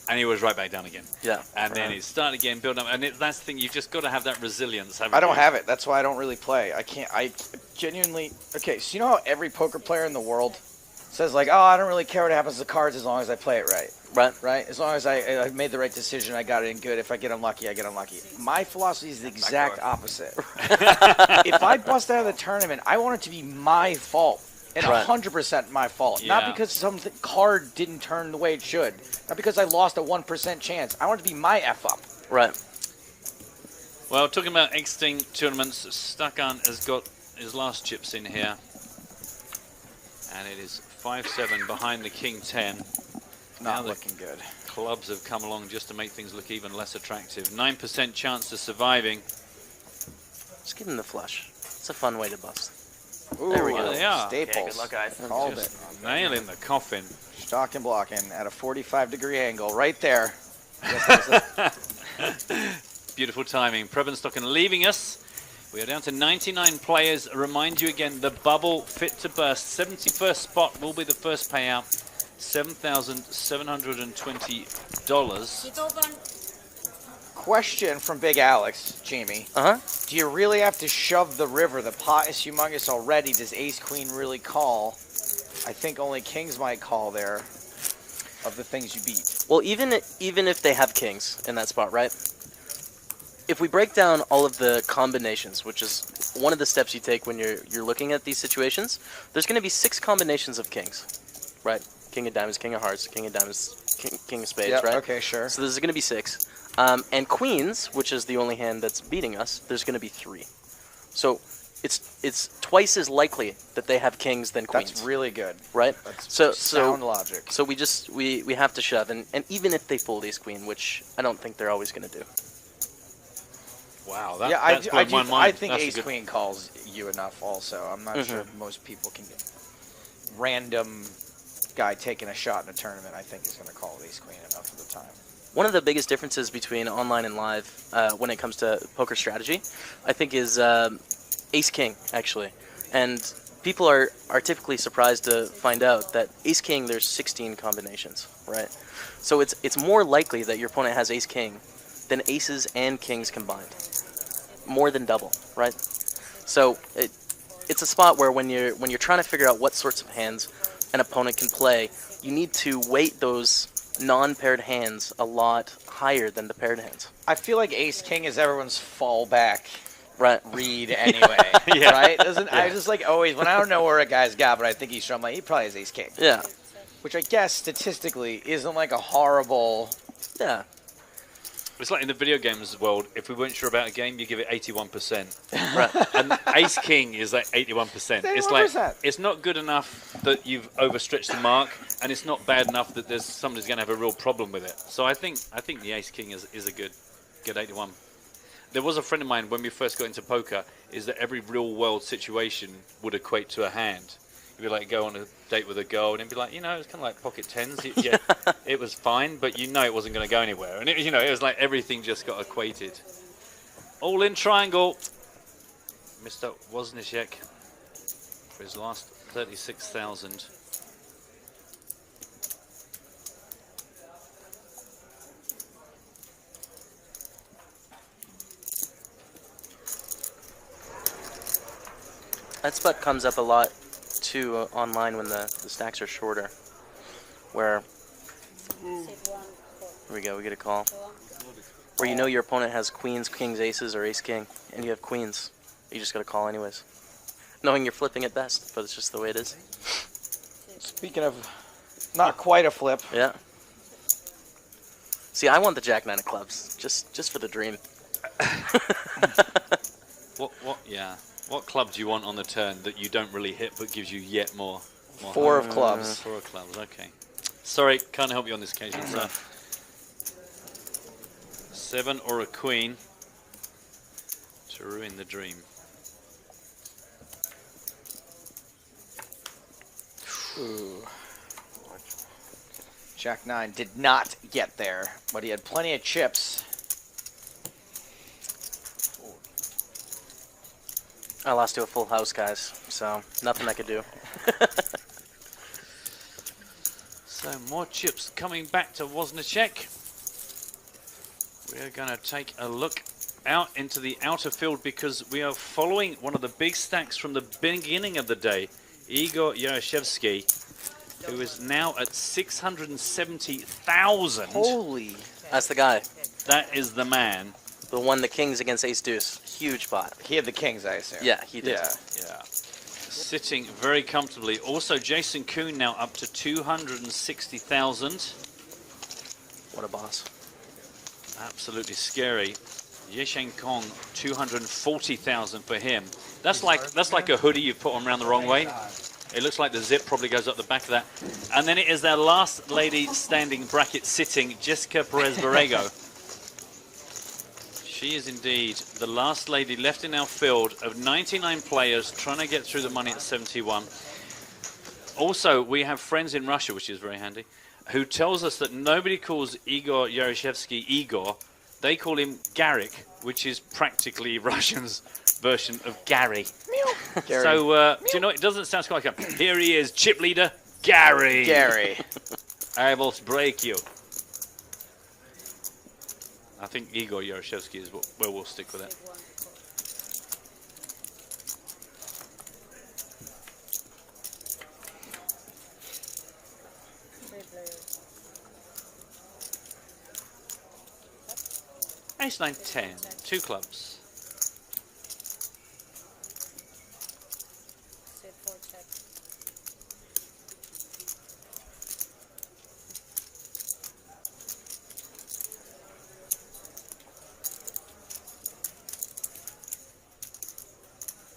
Speaker 1: and he was right back down again.
Speaker 6: Yeah.
Speaker 1: And then he'd start again, build up, and that's the thing. You've just got to have that resilience.
Speaker 3: I don't have it. That's why I don't really play. I genuinely. Okay, so you know how every poker player in the world says like, oh, I don't really care what happens to the cards as long as I play it right. Right. As long as I made the right decision, I got it in good. If I get unlucky, I get unlucky. My philosophy is the exact opposite. If I bust out of the tournament, I want it to be my fault. And 100% my fault.
Speaker 1: Yeah.
Speaker 3: Not because some card didn't turn the way it should. Not because I lost a 1% chance. I want it to be my F up.
Speaker 6: Right.
Speaker 1: Well, talking about exiting tournaments, Stokkan has got his last chips in here. And it is 5-7 behind the King 10.
Speaker 3: Not looking good.
Speaker 1: Clubs have come along just to make things look even less attractive. 9% chance of surviving.
Speaker 6: Just give him the flush. It's a fun way to bust.
Speaker 3: Ooh,
Speaker 6: there we go.
Speaker 1: They are.
Speaker 3: Staples.
Speaker 4: Yeah, good luck, guys.
Speaker 3: Called
Speaker 1: Just
Speaker 3: it.
Speaker 1: nail in the coffin.
Speaker 3: Stock and blocking at a 45-degree angle right there.
Speaker 1: Beautiful timing. Preben Stokkan leaving us. We are down to 99 players. I remind you again, the bubble fit to burst. 71st spot will be the first payout. $7,720.
Speaker 3: Question from Big Alex, Jamie. Do you really have to shove the river? The pot is humongous already. Does Ace Queen really call? I think only kings might call there of the things you beat.
Speaker 6: Well, even if they have kings in that spot, right? If we break down all of the combinations, which is one of the steps you take when you're looking at these situations, there's going to be 6 combinations of kings, right? King of diamonds, king of hearts, king of diamonds, king of spades, right?
Speaker 3: Okay, sure.
Speaker 6: So there's going to be 6. And queens, which is the only hand that's beating us, there's going to be 3. So it's twice as likely that they have kings than queens.
Speaker 3: That's really good.
Speaker 6: Right?
Speaker 3: That's
Speaker 6: sound
Speaker 3: logic.
Speaker 6: So we have to shove, and even if they fold ace queen, which I don't think they're always going to do.
Speaker 1: Wow,
Speaker 3: I think
Speaker 1: That's
Speaker 3: ace queen calls you enough also. I'm not sure most people can get random guy taking a shot in a tournament. I think is going to call ace queen enough of the time.
Speaker 6: One of the biggest differences between online and live when it comes to poker strategy, I think, is ace king, actually. And people are typically surprised to find out that ace king, there's 16 combinations, right? So it's more likely that your opponent has ace king than aces and kings combined. More than double, right? So it's a spot where when you're trying to figure out what sorts of hands an opponent can play, you need to weight those non-paired hands a lot higher than the paired hands.
Speaker 3: I feel like ace king is everyone's fallback read anyway,
Speaker 6: Yeah.
Speaker 3: right? I just like always, when I don't know where a guy's got, but I think he's from, like, he probably has ace king.
Speaker 6: Yeah.
Speaker 3: Which I guess statistically isn't like a horrible...
Speaker 6: Yeah.
Speaker 1: It's like in the video games world, if we weren't sure about a game, you give it 81%.
Speaker 6: Right.
Speaker 1: And ace king is like 81%. It's like,
Speaker 3: 81%.
Speaker 1: it's not good enough that you've overstretched the mark, and it's not bad enough that there's somebody's going to have a real problem with it. So I think the ace king is a good 81. There was a friend of mine when we first got into poker, is that every real world situation would equate to a hand. You'd be like, go on a date with a girl, and it'd be like, you know, it was kind of like pocket tens. Yeah, it was fine, but you know it wasn't going to go anywhere. And, it was like everything just got equated. All in triangle. Mr. Wozniczek for his last 36,000.
Speaker 6: That spot comes up a lot too online when the stacks are shorter, where here we go, we get a call where you know your opponent has queens, kings, aces, or ace king, and you have queens. You just got to call anyways, knowing you're flipping at best, but it's just the way it is.
Speaker 3: Speaking of not quite a flip.
Speaker 6: Yeah. See, I want the jack nine of clubs just for the dream.
Speaker 1: What? Yeah. What club do you want on the turn that you don't really hit but gives you yet more?
Speaker 3: 4 of clubs.
Speaker 1: 4 of clubs, okay. Sorry, can't help you on this occasion, sir. 7 or a queen to ruin the dream.
Speaker 3: Ooh. Jack 9 did not get there, but he had plenty of chips.
Speaker 6: I lost to a full house, guys, so nothing I could do.
Speaker 1: So more chips coming back to Wozniczek. We're going to take a look out into the outer field because we are following one of the big stacks from the beginning of the day, Igor Yarashevsky, who is now at 670,000.
Speaker 3: Holy.
Speaker 6: That's the guy.
Speaker 1: That is the man.
Speaker 6: The one, the Kings against Ace Deuce. Huge pot.
Speaker 3: He had the kings, I assume.
Speaker 6: Yeah, he did.
Speaker 1: Yeah. Sitting very comfortably. Also, Jason Kuhn now up to 260,000.
Speaker 6: What a boss.
Speaker 1: Absolutely scary. Yeshen Kong, 240,000 for him. That's like a hoodie you put on around the wrong way. It looks like the zip probably goes up the back of that. And then it is their last lady standing bracket sitting, Jessica Perez Borrego. She is indeed the last lady left in our field of 99 players trying to get through the money at 71. Also, we have friends in Russia, which is very handy, who tells us that nobody calls Igor Yarashevsky Igor. They call him Garrick, which is practically Russian's version of Gary.
Speaker 3: Gary.
Speaker 1: So, do you know, it doesn't sound quite like him. Here he is, chip leader, Gary.
Speaker 3: Gary.
Speaker 1: I will break you. I think Igor Yarashevsky is where we'll stick with it. Ace 9 10, 2 clubs.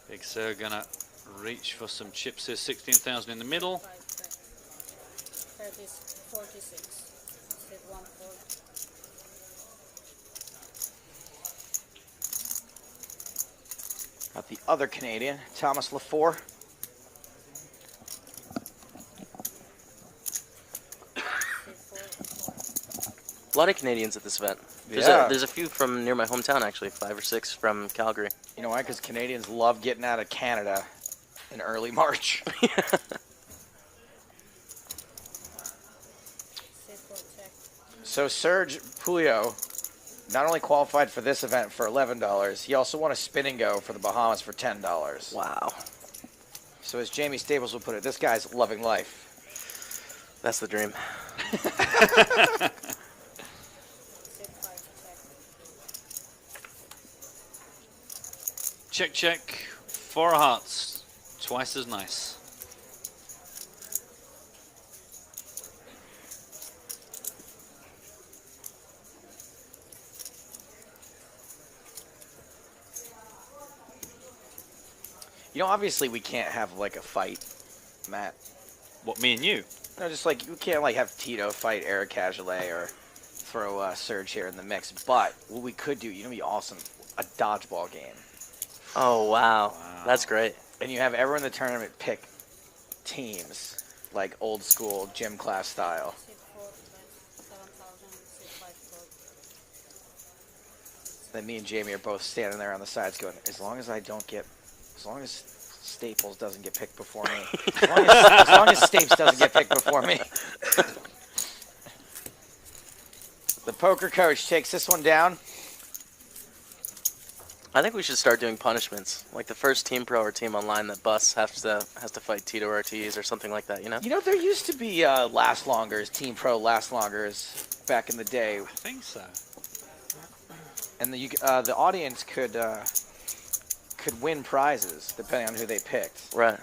Speaker 1: Big Sir gonna reach for some chips here. 16,000 in the middle.
Speaker 7: 46.
Speaker 3: Got the other Canadian, Thomas Lefort.
Speaker 6: A lot of Canadians at this event. There's a few from near my hometown, actually, 5 or 6 from Calgary.
Speaker 3: You know why? Because Canadians love getting out of Canada in early March. So Serge Pouliot not only qualified for this event for $11, he also won a spin and go for the Bahamas for $10.
Speaker 6: Wow.
Speaker 3: So as Jamie Staples will put it, this guy's loving life.
Speaker 6: That's the dream.
Speaker 1: Check, check. 4 hearts. Twice as nice.
Speaker 3: You know, obviously we can't have like a fight, Matt.
Speaker 1: What, me and you?
Speaker 3: No, just like you can't like have Tito fight Eric Cagelet or throw Serge here in the mix. But what we could do, you know, be awesome, a dodgeball game.
Speaker 6: Oh, wow. That's great.
Speaker 3: And you have everyone in the tournament pick teams, like old school gym class style. Then me and Jamie are both standing there on the sides going, as long as Staples doesn't get picked before me. As long as Stapes doesn't get picked before me. The poker coach takes this one down.
Speaker 6: I think we should start doing punishments. Like the first Team Pro or Team Online that busts has to fight Tito or Ortiz or something like that, you know?
Speaker 3: You know, there used to be last longers, Team Pro last longers back in the day.
Speaker 1: I think so.
Speaker 3: And the audience could win prizes depending on who they picked.
Speaker 6: Right.